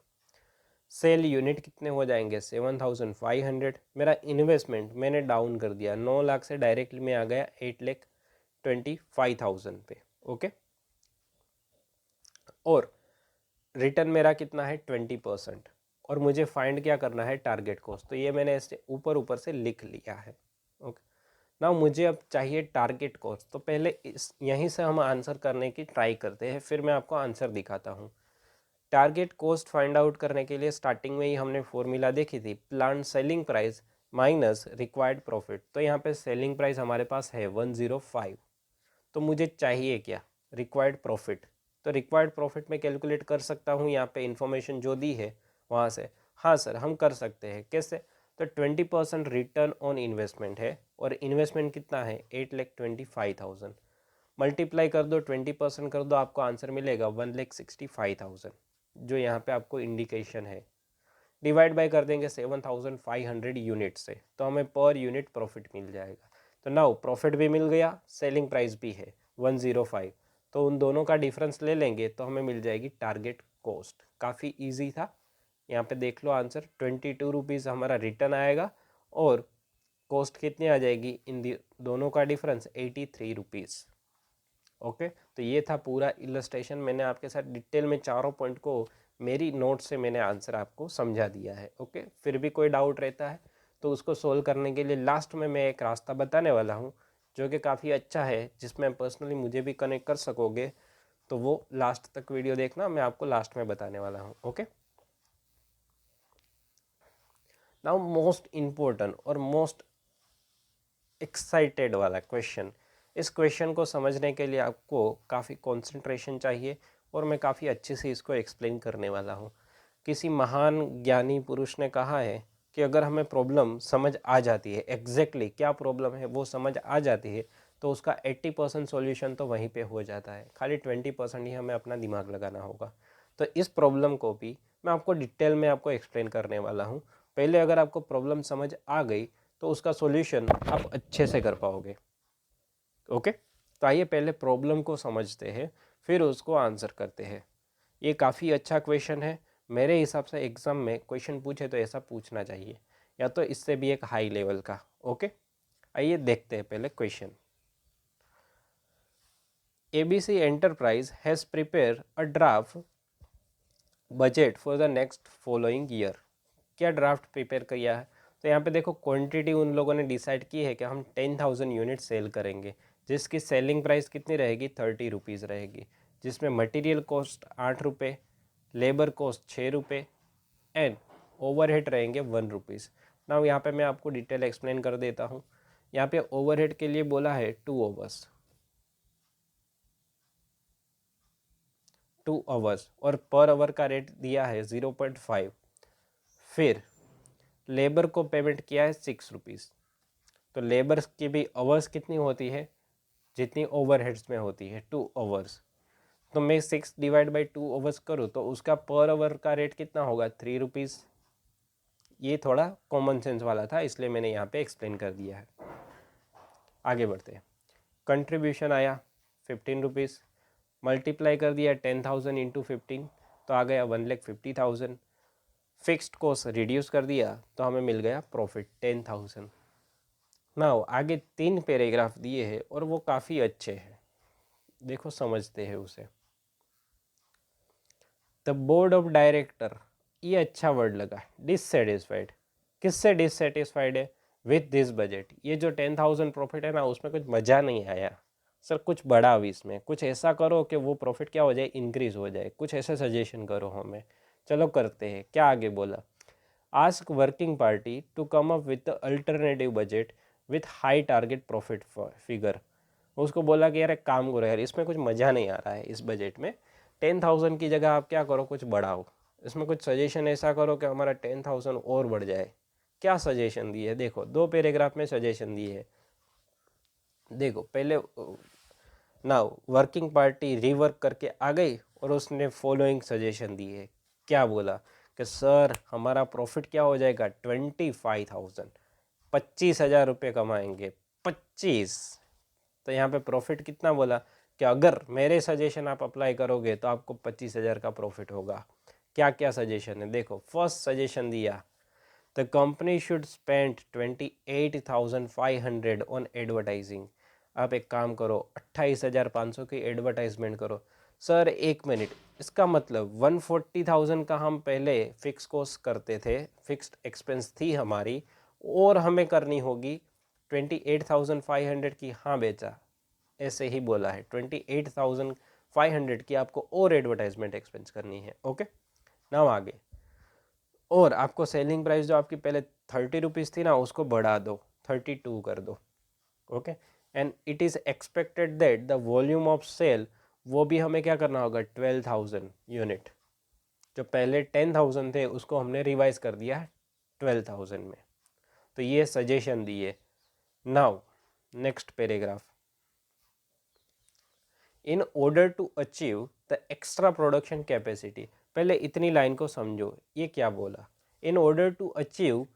सेल यूनिट कितने हो जाएंगे 7,500, मेरा इन्वेस्टमेंट मैंने डाउन कर दिया 9 लाख से, डायरेक्टली में आ गया 8,25,000 पे। ओके, और रिटर्न मेरा कितना है 20%, और मुझे फाइंड क्या करना है, टारगेट कॉस्ट। तो ये मैंने ऐसे ऊपर ऊपर से लिख लिया है। ओके, ना मुझे अब चाहिए टारगेट कॉस्ट। तो पहले इस यहीं से हम आंसर करने की ट्राई करते हैं, फिर मैं आपको आंसर दिखाता हूँ। टारगेट कॉस्ट फाइंड आउट करने के लिए स्टार्टिंग में ही हमने फॉर्मूला देखी थी, plan selling price minus required profit. तो यहाँ पे सेलिंग प्राइस हमारे पास है 105, तो मुझे चाहिए क्या, रिक्वायर्ड प्रॉफिट। तो रिक्वायर्ड प्रॉफिट में कैलकुलेट कर सकता हूँ, यहाँ पे इंफॉर्मेशन जो दी है वहाँ से। हाँ सर, हम कर सकते हैं, कैसे। तो 20% रिटर्न ऑन इन्वेस्टमेंट है, और इन्वेस्टमेंट कितना है 8,25,000, मल्टीप्लाई कर दो, 20% कर दो, आपको आंसर मिलेगा 1,65,000, जो यहाँ पे आपको इंडिकेशन है। डिवाइड बाय कर देंगे 7,500 यूनिट से, तो हमें पर यूनिट प्रॉफिट मिल जाएगा। तो नाउ प्रॉफिट भी मिल गया, सेलिंग प्राइस भी है 105, तो उन दोनों का डिफरेंस ले लेंगे तो हमें मिल जाएगी टारगेट कॉस्ट। काफ़ी ईजी था, यहाँ पे देख लो आंसर, 22 रुपीज़ हमारा रिटर्न आएगा, और कॉस्ट कितनी आ जाएगी, इन दोनों का डिफरेंस 83 रुपीज़। ओके, तो ये था पूरा इलस्ट्रेशन। मैंने आपके साथ डिटेल में चारों पॉइंट को मेरी नोट से मैंने आंसर आपको समझा दिया है। ओके, फिर भी कोई डाउट रहता है तो उसको सोल्व करने के लिए लास्ट में मैं एक रास्ता बताने वाला हूँ, जो कि काफ़ी अच्छा है, जिसमें पर्सनली मुझे भी कनेक्ट कर सकोगे। तो वो लास्ट तक वीडियो देखना, मैं आपको लास्ट में बताने वाला हूँ। ओके, नाउ मोस्ट इम्पोर्टेंट और मोस्ट एक्साइटेड वाला क्वेश्चन। इस क्वेश्चन को समझने के लिए आपको काफ़ी कंसंट्रेशन चाहिए, और मैं काफ़ी अच्छे से इसको एक्सप्लेन करने वाला हूँ। किसी महान ज्ञानी पुरुष ने कहा है कि अगर हमें प्रॉब्लम समझ आ जाती है, एग्जैक्टली क्या प्रॉब्लम है वो समझ आ जाती है, तो उसका 80% सॉल्यूशन तो वहीं पे हो जाता है, खाली 20% ही हमें अपना दिमाग लगाना होगा। तो इस प्रॉब्लम को भी मैं आपको डिटेल में आपको एक्सप्लेन करने वाला हूँ। पहले अगर आपको प्रॉब्लम समझ आ गई तो उसका सॉल्यूशन आप अच्छे से कर पाओगे। ओके, तो आइए पहले प्रॉब्लम को समझते हैं, फिर उसको आंसर करते हैं। ये काफ़ी अच्छा क्वेश्चन है, मेरे हिसाब से एग्जाम में क्वेश्चन पूछे तो ऐसा पूछना चाहिए, या तो इससे भी एक हाई लेवल का। ओके, आइए देखते हैं पहले question. ABC enterprise has prepare a draft budget for the next following year. क्या ड्राफ्ट प्रिपेयर किया है, तो यहाँ पे देखो क्वांटिटी उन लोगों ने डिसाइड की है कि हम 10,000 यूनिट सेल करेंगे, जिसकी सेलिंग प्राइस कितनी रहेगी 30 रुपीज़ रहेगी, जिसमें मटेरियल कॉस्ट 8 रुपये, लेबर कॉस्ट 6 रुपये, एंड ओवरहेड रहेंगे 1 रुपीज़। ना यहाँ पे मैं आपको डिटेल एक्सप्लेन कर देता हूँ। यहाँ पे ओवरहेड के लिए बोला है 2 आवर्स, और पर आवर का रेट दिया है 0.5। फिर लेबर को पेमेंट किया है 6 रुपीज़। तो लेबर की भी आवर्स कितनी होती है, जितनी ओवरहेड्स में होती है 2 आवर्स। तो मैं 6 डिवाइड बाई 2 आवर्स करूँ तो उसका पर आवर का रेट कितना होगा 3 रुपीज़। ये थोड़ा कॉमन सेंस वाला था, इसलिए मैंने यहाँ पे एक्सप्लेन कर दिया है। आगे बढ़ते हैं। कंट्रीब्यूशन आया 15 रुपीज़, मल्टीप्लाई कर दिया 10,000 इंटू 15, तो आ गया 1,50,000। फिक्स्ड कॉस्ट रिड्यूस कर दिया तो हमें मिल गया प्रॉफिट 10,000। नाउ आगे 3 पैराग्राफ दिए हैं और वो काफ़ी अच्छे हैं, देखो समझते हैं उसे। द बोर्ड ऑफ डायरेक्टर, ये अच्छा वर्ड लगा, डिससेटिस्फाइड। किससे डिससेटिस्फाइड है, विथ दिस बजट। ये जो 10,000 प्रॉफिट है ना, उसमें कुछ मज़ा नहीं आया सर, कुछ बढ़ाओ इसमें, कुछ ऐसा करो कि वो प्रॉफिट क्या हो जाए, इंक्रीज हो जाए, कुछ ऐसा सजेशन करो हमें। चलो करते हैं, क्या आगे बोला, ask working party to come up with the alternative budget with high target profit figure. उसको बोला कि यार एक काम करो यार, इसमें कुछ मज़ा नहीं आ रहा है इस बजट में, 10,000 की जगह आप क्या करो, कुछ बढ़ाओ, इसमें कुछ सजेशन ऐसा करो कि हमारा 10,000 और बढ़ जाए। क्या सजेशन दिए है, देखो 2 पैराग्राफ में सजेशन दिए है। देखो पहले नाउ वर्किंग पार्टी रिवर्क करके आ गई और उसने फॉलोइंग सजेशन दी है। क्या बोला कि सर हमारा प्रॉफिट क्या हो जाएगा, 25,000, 25,000 रुपये कमाएंगे, 25। तो यहाँ पे प्रॉफिट कितना बोला कि अगर मेरे सजेशन आप अप्लाई करोगे तो आपको 25,000 का प्रॉफिट होगा। क्या क्या सजेशन है, देखो फर्स्ट सजेशन दिया, the company should spend 28,500 on advertising. आप एक काम करो, 28,500 की एडवर्टाइजमेंट करो। सर एक मिनट, इसका मतलब 140,000 का हम पहले फिक्स कॉस्ट करते थे, फिक्स्ड एक्सपेंस थी हमारी, और हमें करनी होगी 28,500 की। हाँ बेचा, ऐसे ही बोला है, 28,500 की आपको और एडवर्टाइजमेंट एक्सपेंस करनी है। ओके, नाउ आगे, और आपको सेलिंग प्राइस जो आपकी पहले 30 रुपीज़ थी ना, उसको बढ़ा दो, 32 कर दो। Okay, and it is expected that the volume of sale, वो भी हमें क्या करना होगा, 12,000 यूनिट। जो पहले 10,000 थे उसको हमने रिवाइज कर दिया है 12,000 में। तो ये सजेशन दिए। Now next paragraph, in order to achieve the extra production capacity. पहले इतनी लाइन को समझो, ये क्या बोला, in order to achieve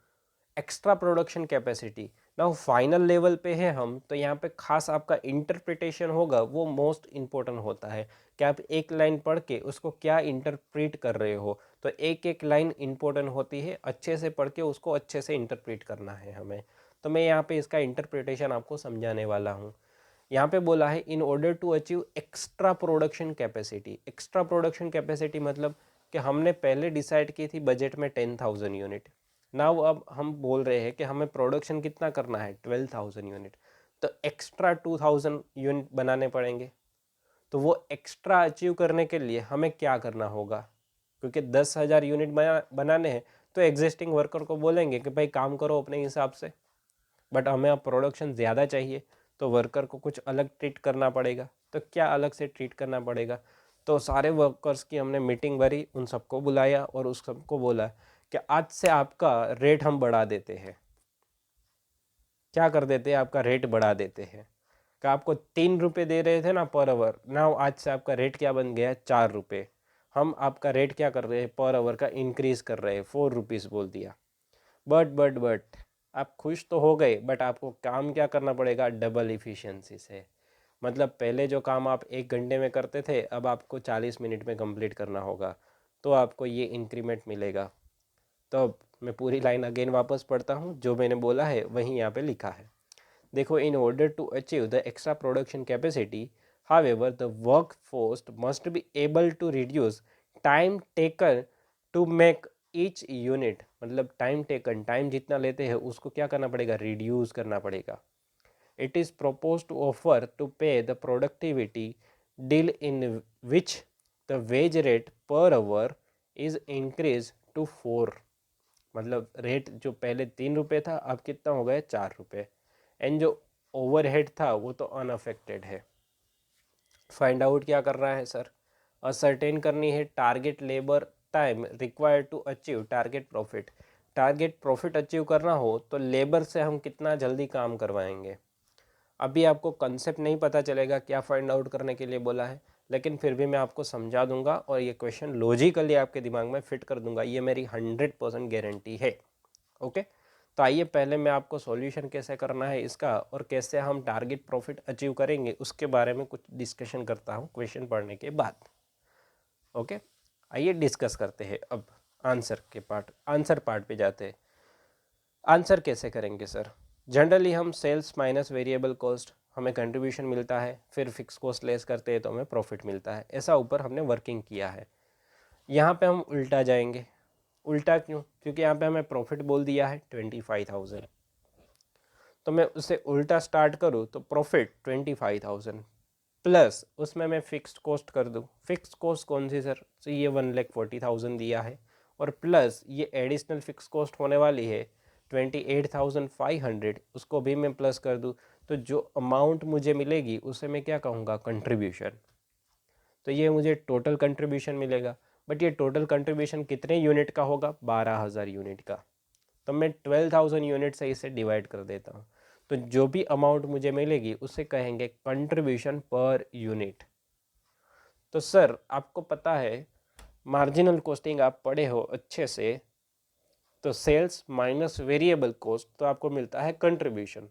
extra production capacity. Now final level पे है हम, तो यहाँ पे खास आपका इंटरप्रिटेशन होगा, वो मोस्ट इम्पोर्टेंट होता है कि आप एक लाइन पढ़ के उसको क्या इंटरप्रेट कर रहे हो। तो एक एक लाइन इंपॉर्टेंट होती है, अच्छे से पढ़ के उसको अच्छे से इंटरप्रेट करना है हमें। तो मैं यहाँ पे इसका इंटरप्रिटेशन आपको समझाने वाला हूँ। यहाँ पे बोला है in order to achieve extra production capacity. Extra production capacity मतलब कि हमने पहले डिसाइड की थी बजट में 10,000 यूनिट, नाउ अब हम बोल रहे हैं कि हमें प्रोडक्शन कितना करना है, 12,000 यूनिट। तो एक्स्ट्रा 2,000 यूनिट बनाने पड़ेंगे। तो वो एक्स्ट्रा अचीव करने के लिए हमें क्या करना होगा, क्योंकि 10,000 यूनिट बनाने हैं, तो एग्जिस्टिंग वर्कर को बोलेंगे कि भाई काम करो अपने हिसाब से, बट हमें अब प्रोडक्शन ज़्यादा चाहिए, तो वर्कर को कुछ अलग ट्रीट करना पड़ेगा। तो क्या अलग से ट्रीट करना पड़ेगा, तो सारे वर्कर्स की हमने मीटिंग भरी, उन सबको बुलाया और उस सबको बोला कि आज से आपका रेट हम बढ़ा देते हैं। क्या कर देते हैं, आपका रेट बढ़ा देते हैं। कि आपको 3 रुपये दे रहे थे ना पर आवर, ना आज से आपका रेट क्या बन गया, 4 रुपये। हम आपका रेट क्या कर रहे हैं, पर आवर का इंक्रीज कर रहे हैं, 4 रुपीज़ बोल दिया। बट आप खुश तो हो गए, बट आपको काम क्या करना पड़ेगा, डबल इफ़िशियंसी से। मतलब पहले जो काम आप 1 घंटे में करते थे, अब आपको 40 मिनट में कंप्लीट करना होगा, तो आपको ये इंक्रीमेंट मिलेगा। तो अब मैं पूरी लाइन अगेन वापस पढ़ता हूँ, जो मैंने बोला है वहीं यहाँ पे लिखा है। देखो, in order to achieve the extra production capacity, however the work force must be able to reduce time taken to make each unit. मतलब टाइम टेकन, टाइम जितना लेते हैं उसको क्या करना पड़ेगा, रिड्यूस करना पड़ेगा। It is proposed to offer to pay the productivity deal in which the wage rate per hour is increased to 4। मतलब रेट जो पहले 3 रुपये था, अब कितना हो गया, 4 रुपये। एंड जो ओवरहेड था वो तो अनअफेक्टेड है। फाइंड आउट क्या कर रहा है सर, असर्टेन करनी है target labour time required to achieve target profit. Target profit achieve करना हो तो लेबर से हम कितना जल्दी काम करवाएंगे। अभी आपको कंसेप्ट नहीं पता चलेगा क्या फाइंड आउट करने के लिए बोला है, लेकिन फिर भी मैं आपको समझा दूंगा और ये क्वेश्चन लॉजिकली आपके दिमाग में फिट कर दूंगा, ये मेरी 100% गारंटी है। ओके, तो आइए पहले मैं आपको सॉल्यूशन कैसे करना है इसका और कैसे हम टारगेट प्रॉफिट अचीव करेंगे उसके बारे में कुछ डिस्कशन करता हूँ क्वेश्चन पढ़ने के बाद। ओके, आइए डिस्कस करते हैं अब आंसर पार्ट पे जाते हैं। आंसर कैसे करेंगे सर, जनरली हम सेल्स माइनस वेरिएबल कॉस्ट, हमें कंट्रीब्यूशन मिलता है, फिर फिक्स कॉस्ट लेस करते हैं तो हमें प्रॉफिट मिलता है। ऐसा ऊपर हमने वर्किंग किया है। यहाँ पे हम उल्टा जाएंगे। उल्टा क्यों, क्योंकि यहाँ पे हमें प्रॉफिट बोल दिया है 25,000, तो मैं उसे उल्टा स्टार्ट करूँ तो प्रॉफिट 25,000 प्लस उसमें मैं फिक्स्ड कॉस्ट कर दूँ। फिक्स्ड कॉस्ट कौन सी सर, तो ये 1,40,000 दिया है, और प्लस ये एडिशनल फिक्स कॉस्ट होने वाली है 28,500, उसको भी मैं प्लस कर दूँ। तो जो अमाउंट मुझे मिलेगी उसे मैं क्या कहूँगा, कंट्रीब्यूशन। तो ये मुझे टोटल कंट्रीब्यूशन मिलेगा। बट ये टोटल कंट्रीब्यूशन कितने यूनिट का होगा? 12,000 यूनिट का। तो मैं 12,000 यूनिट से इसे डिवाइड कर देता हूँ। तो जो भी अमाउंट मुझे मिलेगी उसे कहेंगे कंट्रीब्यूशन पर यूनिट। तो सर आपको पता है मार्जिनल कॉस्टिंग आप पढ़े हो अच्छे से, तो सेल्स माइनस वेरिएबल कॉस्ट तो आपको मिलता है कंट्रीब्यूशन।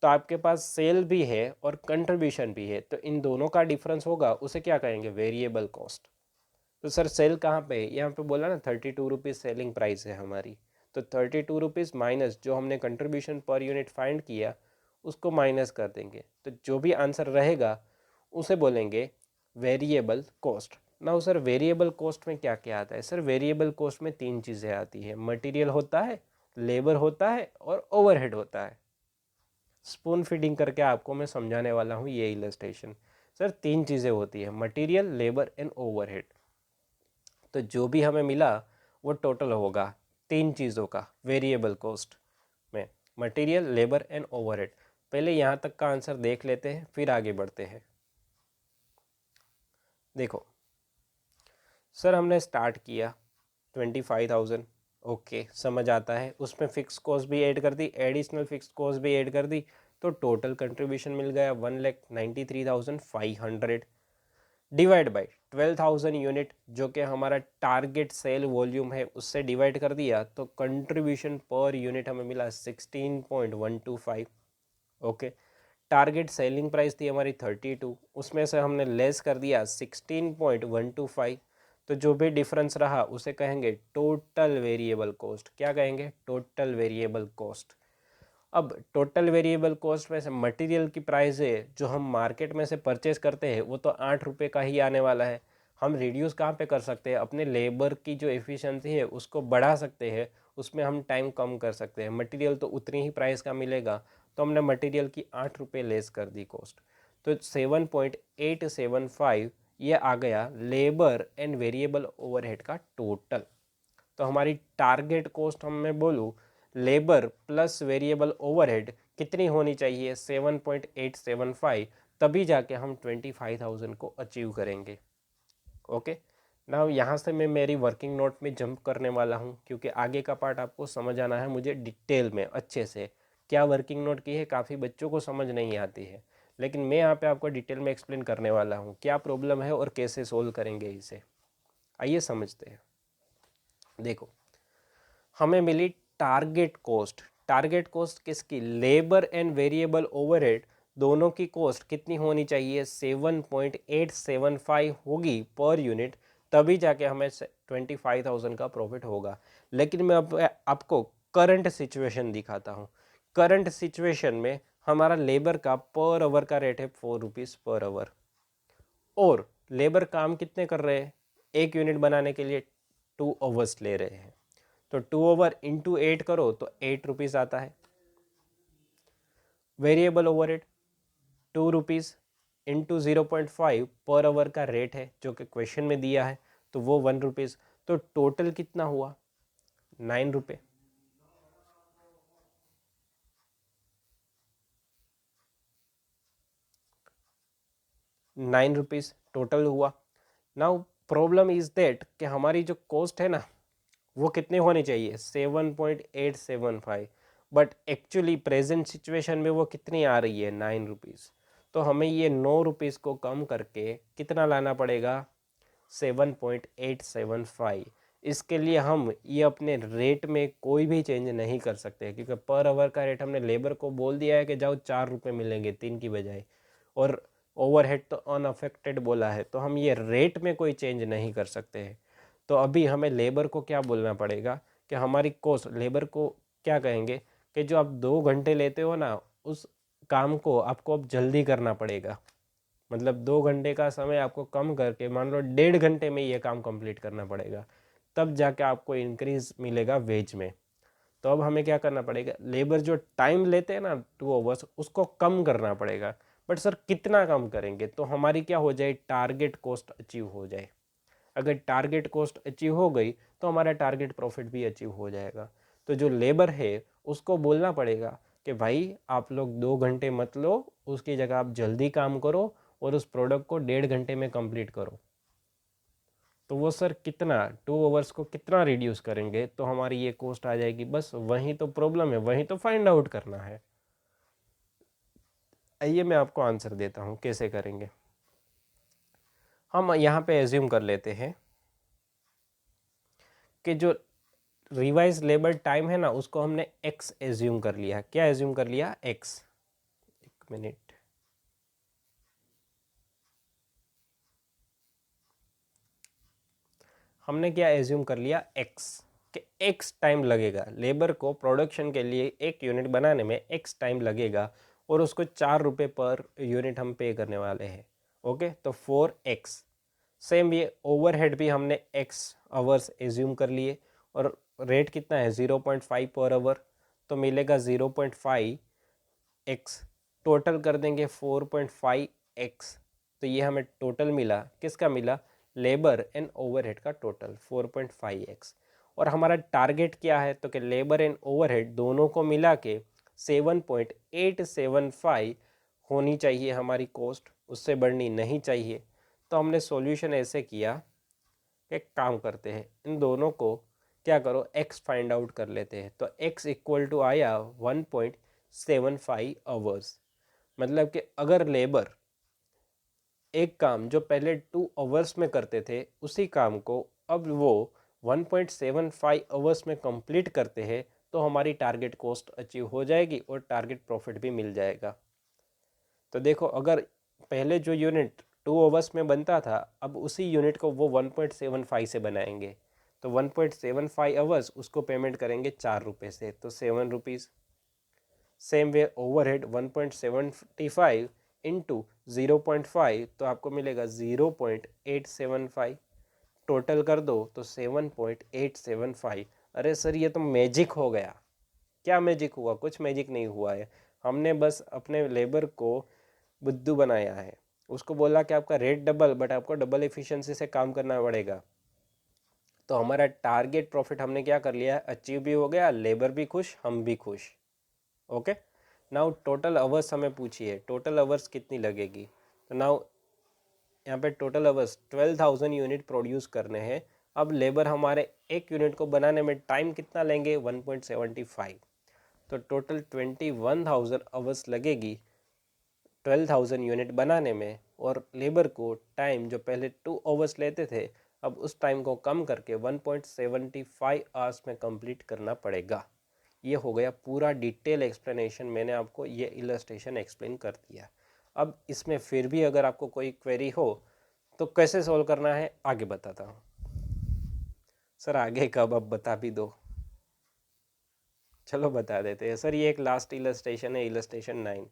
तो आपके पास सेल भी है और कंट्रीब्यूशन भी है, तो इन दोनों का डिफरेंस होगा, उसे क्या कहेंगे? Variable cost. तो सर सेल कहाँ पे है? यहाँ पे बोला ना 32 रुपीज़ सेलिंग प्राइस है हमारी। तो 32 रुपीज़ माइनस जो हमने कंट्रीब्यूशन पर यूनिट फाइंड किया उसको माइनस कर देंगे, तो जो भी आंसर रहेगा उसे बोलेंगे वेरिएबल कॉस्ट। ना सर वेरिएबल कॉस्ट में क्या क्या आता है? सर वेरिएबल कॉस्ट में 3 चीज़ें आती है, मटेरियल होता है, लेबर होता है और ओवरहेड होता है। स्पून फीडिंग करके आपको मैं समझाने वाला हूँ ये इलस्ट्रेशन। सर 3 चीज़ें होती है, मटेरियल, लेबर एंड ओवरहेड। तो जो भी हमें मिला वो टोटल होगा 3 चीज़ों का वेरिएबल कॉस्ट में, मटेरियल, लेबर एंड ओवरहेड। पहले यहाँ तक का आंसर देख लेते हैं फिर आगे बढ़ते हैं। देखो सर हमने स्टार्ट किया 25,000, ओके समझ आता है। उसमें फिक्स कॉस्ट भी ऐड कर दी, एडिशनल फिक्स कॉस्ट भी ऐड कर दी, तो टोटल कंट्रीब्यूशन मिल गया 1,93,500 डिवाइड बाय 12,000 यूनिट जो कि हमारा टारगेट सेल वॉल्यूम है, उससे डिवाइड कर दिया तो कंट्रीब्यूशन पर यूनिट हमें मिला 16.125। ओके, टारगेट सेलिंग प्राइस थी हमारी 32, उसमें से हमने लेस कर दिया 16.125। तो जो भी डिफरेंस रहा उसे कहेंगे टोटल वेरिएबल कॉस्ट। क्या कहेंगे? Total variable cost. अब टोटल वेरिएबल कॉस्ट में से मटेरियल की प्राइस है जो हम मार्केट में से परचेस करते हैं वो तो 8 रुपये का ही आने वाला है। हम रिड्यूस कहाँ पे कर सकते हैं? अपने लेबर की जो एफिशिएंसी है उसको बढ़ा सकते हैं, उसमें हम टाइम कम कर सकते हैं। मटेरियल तो उतनी ही प्राइस का मिलेगा, तो हमने मटेरियल की 8 रुपये लेस कर दी कॉस्ट। तो 7.875 ये आ गया लेबर एंड वेरिएबल ओवरहेड का टोटल। तो हमारी टारगेट कॉस्ट हम मैं बोलूँ लेबर प्लस वेरिएबल ओवरहेड कितनी होनी चाहिए? 7.875, तभी जाके हम 25,000 को अचीव करेंगे। ओके, ना यहाँ से मैं मेरी वर्किंग नोट में जंप करने वाला हूँ क्योंकि आगे का पार्ट आपको समझ आना है मुझे डिटेल में अच्छे से। क्या वर्किंग नोट की है, काफ़ी बच्चों को समझ नहीं आती है, लेकिन मैं यहाँ पे आपको डिटेल में एक्सप्लेन करने वाला हूँ क्या प्रॉब्लम है और कैसे सोल्व करेंगे इसे। आइए समझते हैं। देखो हमें मिली टारगेट कॉस्ट। टारगेट कॉस्ट किसकी? लेबर एंड वेरिएबल ओवरहेड दोनों की कॉस्ट कितनी होनी चाहिए? 7.875 होगी पर यूनिट, तभी जाके हमें 25,000 का प्रॉफिट होगा। लेकिन मैं अब आपको करंट सिचुएशन दिखाता हूँ। करंट सिचुएशन में हमारा लेबर का पर आवर का रेट है 4 रुपीज़ पर आवर, और लेबर काम कितने कर रहे हैं? एक यूनिट बनाने के लिए 2 आवर्स ले रहे हैं। तो 2 ओवर इंटू 8 करो तो 8 रुपीज़ आता है। वेरिएबल ओवरहेड 2 रुपीज़ इंटू 0.5 पर आवर का रेट है जो कि क्वेश्चन में दिया है, तो वो 1 रुपीज़। तो टोटल कितना हुआ? 9 रुपये। 9 रुपीज़ टोटल हुआ। नाउ प्रॉब्लम इज दैट कि हमारी जो कॉस्ट है ना वो कितने होने चाहिए? 7.875, बट एक्चुअली प्रेजेंट सिचुएशन में वो कितनी आ रही है? 9 रुपीज़। तो हमें ये 9 रुपीज़ को कम करके कितना लाना पड़ेगा? 7.875। इसके लिए हम ये अपने रेट में कोई भी चेंज नहीं कर सकते क्योंकि पर आवर का रेट हमने लेबर को बोल दिया है कि जाओ 4 रुपये मिलेंगे 3 की बजाय, और ओवरहेड तो अनअफेक्टेड बोला है, तो हम ये रेट में कोई चेंज नहीं कर सकते हैं। तो अभी हमें लेबर को क्या बोलना पड़ेगा कि हमारी कॉस्ट, लेबर को क्या कहेंगे कि जो आप 2 घंटे लेते हो ना उस काम को आपको अब जल्दी करना पड़ेगा। मतलब 2 घंटे का समय आपको कम करके मान लो 1.5 घंटे में ये काम कंप्लीट करना पड़ेगा, तब जाके आपको इंक्रीज मिलेगा वेज में। तो अब हमें क्या करना पड़ेगा? लेबर जो टाइम लेते हैं ना 2 आवर्स उसको कम करना पड़ेगा। बट सर कितना कम करेंगे तो हमारी क्या हो जाए? टारगेट कॉस्ट अचीव हो जाए। अगर टारगेट कॉस्ट अचीव हो गई तो हमारा टारगेट प्रॉफिट भी अचीव हो जाएगा। तो जो लेबर है उसको बोलना पड़ेगा कि भाई आप लोग 2 घंटे मत लो, उसकी जगह आप जल्दी काम करो और उस प्रोडक्ट को 1.5 घंटे में कंप्लीट करो, तो वो सर कितना 2 आवर्स को कितना रिड्यूस करेंगे, तो हमारी ये कॉस्ट आ जाएगी। बस वही तो प्रॉब्लम है, वही तो फाइंड आउट करना है। आइए मैं आपको आंसर देता हूँ कैसे करेंगे। हम यहाँ पे एज्यूम कर लेते हैं कि जो रिवाइज लेबर टाइम है ना, उसको हमने x एज्यूम कर लिया। क्या एज्यूम कर लिया? x। एक मिनट, हमने क्या एज्यूम कर लिया? x, कि x टाइम लगेगा लेबर को प्रोडक्शन के लिए, एक यूनिट बनाने में x टाइम लगेगा, और उसको 4 रुपये पर यूनिट हम पे करने वाले हैं। ओके, तो 4x। सेम ये ओवरहेड भी हमने x आवर्स एज्यूम कर लिए, और रेट कितना है? 0.5 पर आवर, तो मिलेगा 0.5x। टोटल कर देंगे 4.5x, तो ये हमें टोटल मिला। किसका मिला? लेबर एंड ओवरहेड का टोटल 4.5x। और हमारा टारगेट क्या है? तो कि लेबर एंड ओवरहेड दोनों को मिला के 7.875 होनी चाहिए हमारी कॉस्ट, उससे बढ़नी नहीं चाहिए। तो हमने सॉल्यूशन ऐसे किया, एक काम करते हैं, इन दोनों को क्या करो, x फाइंड आउट कर लेते हैं। तो x इक्वल टू आया 1.75 आवर्स। मतलब कि अगर लेबर एक काम जो पहले 2 आवर्स में करते थे, उसी काम को अब वो 1.75 आवर्स में कंप्लीट करते हैं, तो हमारी टारगेट कॉस्ट अचीव हो जाएगी और टारगेट प्रॉफिट भी मिल जाएगा। तो देखो, अगर पहले जो यूनिट 2 आवर्स में बनता था, अब उसी यूनिट को वो 1.75 से बनाएंगे, तो 1.75 आवर्स उसको पेमेंट करेंगे 4 रुपये से, तो 7 rupees. Same way overhead 1.75 into 0.5, तो आपको मिलेगा 0.875। टोटल कर दो तो 7.875। अरे सर, ये तो मैजिक हो गया। क्या मैजिक हुआ? कुछ मैजिक नहीं हुआ है। हमने बस अपने लेबर को बुद्धू बनाया है, उसको बोला कि आपका रेट डबल, बट आपको डबल एफिशिएंसी से काम करना पड़ेगा। तो हमारा टारगेट प्रॉफिट हमने क्या कर लिया? अचीव भी हो गया, लेबर भी खुश, हम भी खुश। ओके, नाउ टोटल आवर्स हमें पूछिए, टोटल आवर्स कितनी लगेगी। तो नाउ यहाँ पे टोटल आवर्स 12,000 यूनिट प्रोड्यूस करने हैं। अब लेबर हमारे एक यूनिट को बनाने में टाइम कितना लेंगे? 1.75। तो टोटल 21,000 आवर्स लगेगी 12,000 यूनिट बनाने में, और लेबर को टाइम जो पहले 2 आवर्स लेते थे, अब उस टाइम को कम करके 1.75 आवर्स में कंप्लीट करना पड़ेगा। ये हो गया पूरा डिटेल एक्सप्लेनेशन, मैंने आपको ये इलस्ट्रेशन एक्सप्लेन कर दिया। अब इसमें फिर भी अगर आपको कोई क्वेरी हो तो कैसे सॉल्व करना है आगे बताता हूँ। सर आगे कब? अब बता भी दो। चलो बता देते हैं सर। ये एक लास्ट इलस्ट्रेशन है, इलस्ट्रेशन 9।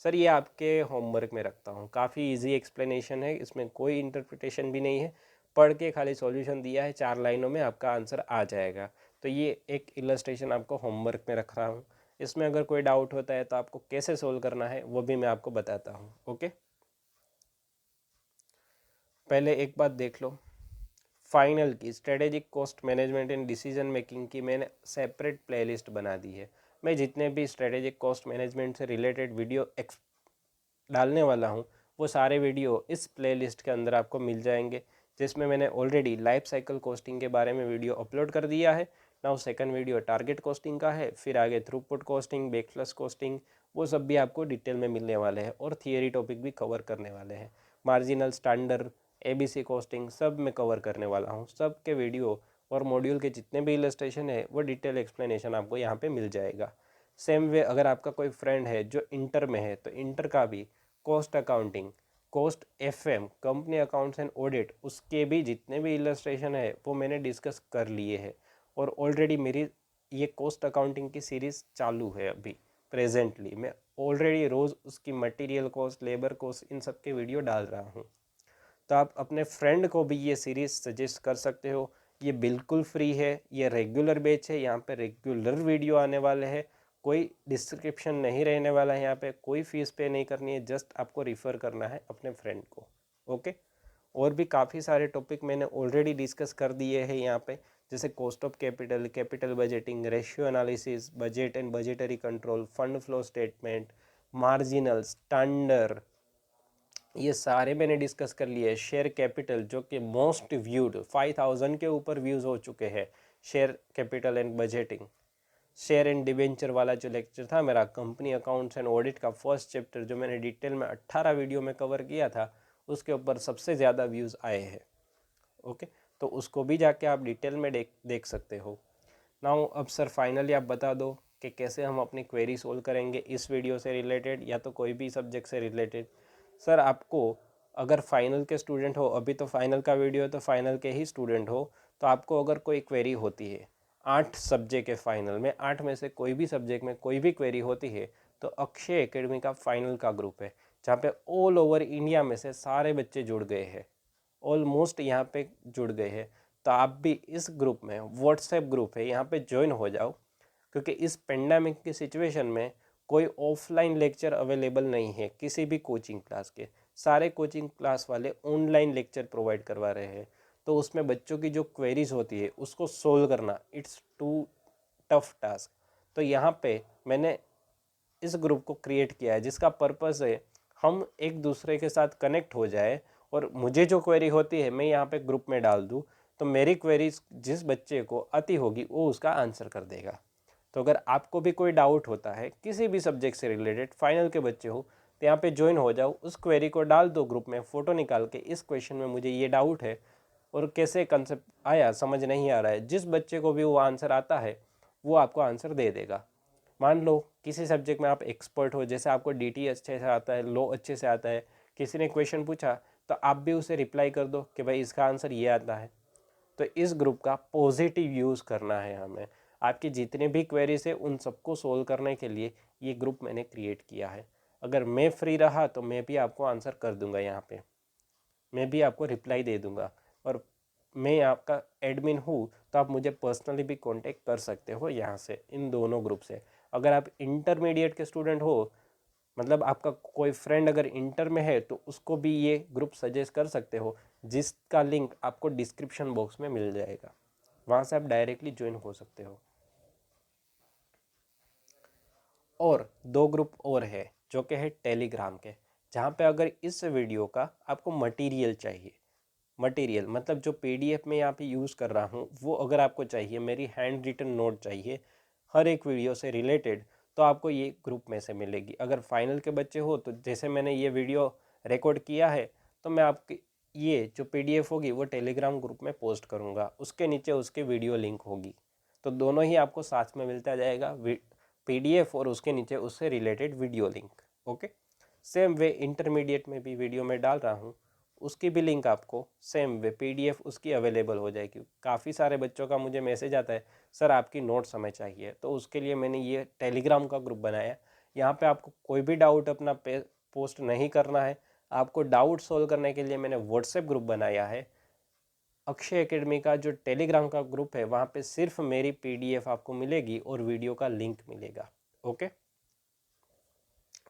सर ये आपके होमवर्क में रखता हूँ, काफ़ी इजी एक्सप्लेनेशन है, इसमें कोई इंटरप्रिटेशन भी नहीं है। पढ़ के खाली सॉल्यूशन दिया है, 4 लाइनों में आपका आंसर आ जाएगा। तो ये एक इलस्ट्रेशन आपको होमवर्क में रख रहा हूँ। इसमें अगर कोई डाउट होता है तो आपको कैसे सोल्व करना है वो भी मैं आपको बताता हूँ। ओके, पहले एक बात देख लो। फाइनल की strategic cost management and decision making की मैंने सेपरेट प्लेलिस्ट बना दी है। मैं जितने भी स्ट्रेटेजिक कॉस्ट मैनेजमेंट से रिलेटेड वीडियो डालने वाला हूँ, वो सारे वीडियो इस प्लेलिस्ट के अंदर आपको मिल जाएंगे, जिसमें मैंने ऑलरेडी लाइफ साइकिल कॉस्टिंग के बारे में वीडियो अपलोड कर दिया है। Now second video target costing का है, फिर आगे थ्रूपुट कॉस्टिंग, बैकफ्लश कॉस्टिंग, वो सब भी आपको डिटेल में मिलने वाले हैं, और थियरी टॉपिक भी कवर करने वाले हैं। मार्जिनल, स्टैंडर्ड, ABC कॉस्टिंग सब मैं कवर करने वाला हूँ। सब के वीडियो और मॉड्यूल के जितने भी इलस्ट्रेशन है, वो डिटेल एक्सप्लेनेशन आपको यहाँ पे मिल जाएगा। सेम वे अगर आपका कोई फ्रेंड है जो इंटर में है, तो इंटर का भी cost accounting, cost FM, company accounts and audit, उसके भी जितने भी इलस्ट्रेशन है वो मैंने डिस्कस कर लिए हैं। और ऑलरेडी मेरी ये कॉस्ट अकाउंटिंग की सीरीज़ चालू है अभी प्रेजेंटली। मैं ऑलरेडी रोज़ उसकी मटेरियल कॉस्ट, लेबर कॉस्ट, इन सब के वीडियो डाल रहा हूँ। तो आप अपने फ्रेंड को भी ये सीरीज़ सजेस्ट कर सकते हो। ये बिल्कुल फ्री है, ये रेगुलर बैच है, यहाँ पे रेगुलर वीडियो आने वाले हैं। कोई डिस्क्रिप्शन नहीं रहने वाला है, यहाँ पे कोई फीस पे नहीं करनी है, जस्ट आपको रिफ़र करना है अपने फ्रेंड को। ओके, और भी काफ़ी सारे टॉपिक मैंने ऑलरेडी डिस्कस कर दिए हैं यहाँ पे, जैसे cost of capital, capital budgeting, ratio analysis, budget and budgetary control, fund flow statement, marginal, standard, ये सारे मैंने डिस्कस कर लिए। शेयर कैपिटल जो कि मोस्ट व्यूड 5000 के ऊपर व्यूज़ हो चुके हैं, share capital and budgeting. Share and debenture वाला जो लेक्चर था मेरा, कंपनी अकाउंट्स एंड ऑडिट का फर्स्ट चैप्टर, जो मैंने डिटेल में 18 वीडियो में कवर किया था, उसके ऊपर सबसे ज़्यादा व्यूज़ आए हैं। ओके, तो उसको भी जाके आप डिटेल में देख सकते हो। नाउ अब सर फाइनली आप बता दो कि कैसे हम अपनी क्वेरी सोल्व करेंगे इस वीडियो से रिलेटेड या तो कोई भी सब्जेक्ट से रिलेटेड। सर आपको अगर फाइनल के स्टूडेंट हो, अभी तो फाइनल का वीडियो है तो फाइनल के ही स्टूडेंट हो, तो आपको अगर कोई क्वेरी होती है 8 सब्जेक्ट के फाइनल में, 8 में से कोई भी सब्जेक्ट में कोई भी क्वेरी होती है, तो अक्षय एकेडमी का फाइनल का ग्रुप है जहाँ पे ऑल ओवर इंडिया में से सारे बच्चे जुड़ गए हैं, ऑलमोस्ट यहाँ पे जुड़ गए हैं। तो आप भी इस ग्रुप में, व्हाट्सएप ग्रुप है, यहाँ पे ज्वाइन हो जाओ, क्योंकि इस पेंडेमिक की सिचुएशन में कोई ऑफलाइन लेक्चर अवेलेबल नहीं है किसी भी कोचिंग क्लास के। सारे कोचिंग क्लास वाले ऑनलाइन लेक्चर प्रोवाइड करवा रहे हैं, तो उसमें बच्चों की जो क्वेरीज होती है उसको सोल्व करना इट्स टू टफ टास्क। तो यहाँ पे मैंने इस ग्रुप को क्रिएट किया है जिसका पर्पस है हम एक दूसरे के साथ कनेक्ट हो जाए, और मुझे जो क्वेरी होती है मैं यहाँ पे ग्रुप में डाल दूँ, तो मेरी क्वेरी जिस बच्चे को आती होगी वो उसका आंसर कर देगा। तो अगर आपको भी कोई डाउट होता है किसी भी सब्जेक्ट से रिलेटेड, फाइनल के बच्चे हो, तो यहाँ पे ज्वाइन हो जाओ, उस क्वेरी को डाल दो ग्रुप में, फ़ोटो निकाल के इस क्वेश्चन में मुझे ये डाउट है और कैसे कंसेप्ट आया समझ नहीं आ रहा है, जिस बच्चे को भी वो आंसर आता है वो आपको आंसर दे देगा। मान लो किसी सब्जेक्ट में आप एक्सपर्ट हो, जैसे आपको डीटी अच्छे से आता है, लॉ अच्छे से आता है, किसी ने क्वेश्चन पूछा तो आप भी उसे रिप्लाई कर दो कि भाई इसका आंसर ये आता है। तो इस ग्रुप का पॉजिटिव यूज़ करना है हमें। आपकी जितने भी क्वेरीज है उन सबको सोल्व करने के लिए ये ग्रुप मैंने क्रिएट किया है। अगर मैं फ्री रहा तो मैं भी आपको आंसर कर दूंगा, यहाँ पे मैं भी आपको रिप्लाई दे दूंगा, और मैं आपका एडमिन हूँ तो आप मुझे पर्सनली भी कांटेक्ट कर सकते हो यहाँ से, इन दोनों ग्रुप से। अगर आप इंटरमीडिएट के स्टूडेंट हो, मतलब आपका कोई फ्रेंड अगर इंटर में है, तो उसको भी ये ग्रुप सजेस्ट कर सकते हो, जिसका लिंक आपको डिस्क्रिप्शन बॉक्स में मिल जाएगा, वहाँ से आप डायरेक्टली ज्वाइन हो सकते हो। और 2 ग्रुप और है जो कि है टेलीग्राम के, जहाँ पे अगर इस वीडियो का आपको मटेरियल चाहिए, मटेरियल मतलब जो पीडीएफ में यहाँ पे यूज़ कर रहा हूँ वो अगर आपको चाहिए, मेरी हैंड रिटन नोट चाहिए हर एक वीडियो से रिलेटेड, तो आपको ये ग्रुप में से मिलेगी। अगर फाइनल के बच्चे हो तो जैसे मैंने ये वीडियो रिकॉर्ड किया है, तो मैं आपकी ये जो पीडीएफ होगी वो टेलीग्राम ग्रुप में पोस्ट करूँगा, उसके नीचे उसकी वीडियो लिंक होगी, तो दोनों ही आपको साथ में मिलता जाएगा, पीडीएफ और उसके नीचे उससे related video link. Okay, same way intermediate में भी वीडियो में डाल रहा हूँ, उसकी भी लिंक आपको सेम वे पीडीएफ उसकी अवेलेबल हो जाएगी। काफ़ी सारे बच्चों का मुझे मैसेज आता है, सर आपकी नोट्स हमें चाहिए, तो उसके लिए मैंने ये टेलीग्राम का ग्रुप बनाया। यहाँ पे आपको कोई भी डाउट अपना पोस्ट नहीं करना है, आपको डाउट सोल्व करने के लिए मैंने व्हाट्सएप ग्रुप बनाया है। अक्षय एकेडमी का जो टेलीग्राम का ग्रुप है वहाँ पे सिर्फ मेरी पीडीएफ आपको मिलेगी और वीडियो का लिंक मिलेगा। ओके,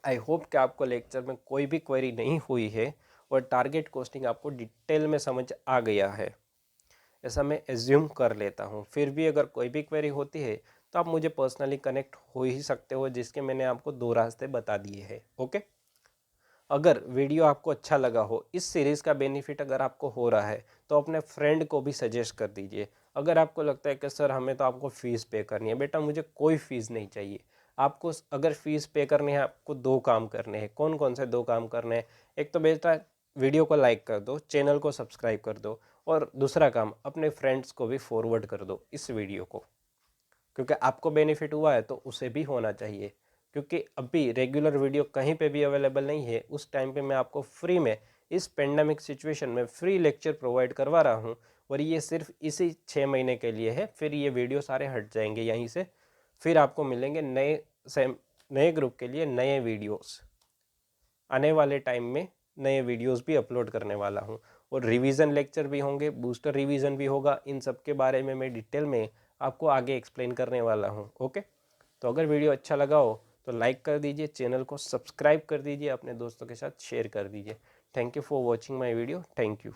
आई होप कि आपको लेक्चर में कोई भी क्वेरी नहीं हुई है और टारगेट कॉस्टिंग आपको डिटेल में समझ आ गया है, ऐसा मैं एज्यूम कर लेता हूँ। फिर भी अगर कोई भी क्वेरी होती है तो आप मुझे पर्सनली कनेक्ट हो ही सकते हो, जिसके मैंने आपको 2 रास्ते बता दिए हैं। ओके, अगर वीडियो आपको अच्छा लगा हो, इस सीरीज़ का बेनिफिट अगर आपको हो रहा है, तो अपने फ्रेंड को भी सजेस्ट कर दीजिए। अगर आपको लगता है कि सर हमें तो आपको फ़ीस पे करनी है, बेटा मुझे कोई फ़ीस नहीं चाहिए। आपको अगर फ़ीस पे करनी है, आपको 2 काम करने हैं। कौन कौन से 2 काम करने हैं? एक तो बेटा वीडियो को लाइक कर दो, चैनल को सब्सक्राइब कर दो, और दूसरा काम अपने फ्रेंड्स को भी फॉरवर्ड कर दो इस वीडियो को, क्योंकि आपको बेनिफिट हुआ है तो उसे भी होना चाहिए। क्योंकि अभी रेगुलर वीडियो कहीं पे भी अवेलेबल नहीं है, उस टाइम पे मैं आपको फ्री में इस पेंडेमिक सिचुएशन में फ्री लेक्चर प्रोवाइड करवा रहा हूँ, और ये सिर्फ इसी 6 महीने के लिए है, फिर ये वीडियो सारे हट जाएंगे यहीं से। फिर आपको मिलेंगे नए ग्रुप के लिए नए वीडियोस, आने वाले टाइम में नए वीडियोस भी अपलोड करने वाला हूँ, और रिवीजन लेक्चर भी होंगे, बूस्टर रिवीजन भी होगा। इन सब के बारे में मैं डिटेल में आपको आगे एक्सप्लेन करने वाला हूँ। ओके, तो अगर वीडियो अच्छा लगा हो तो लाइक कर दीजिए, चैनल को सब्सक्राइब कर दीजिए, अपने दोस्तों के साथ शेयर कर दीजिए। Thank you for watching my video. Thank you.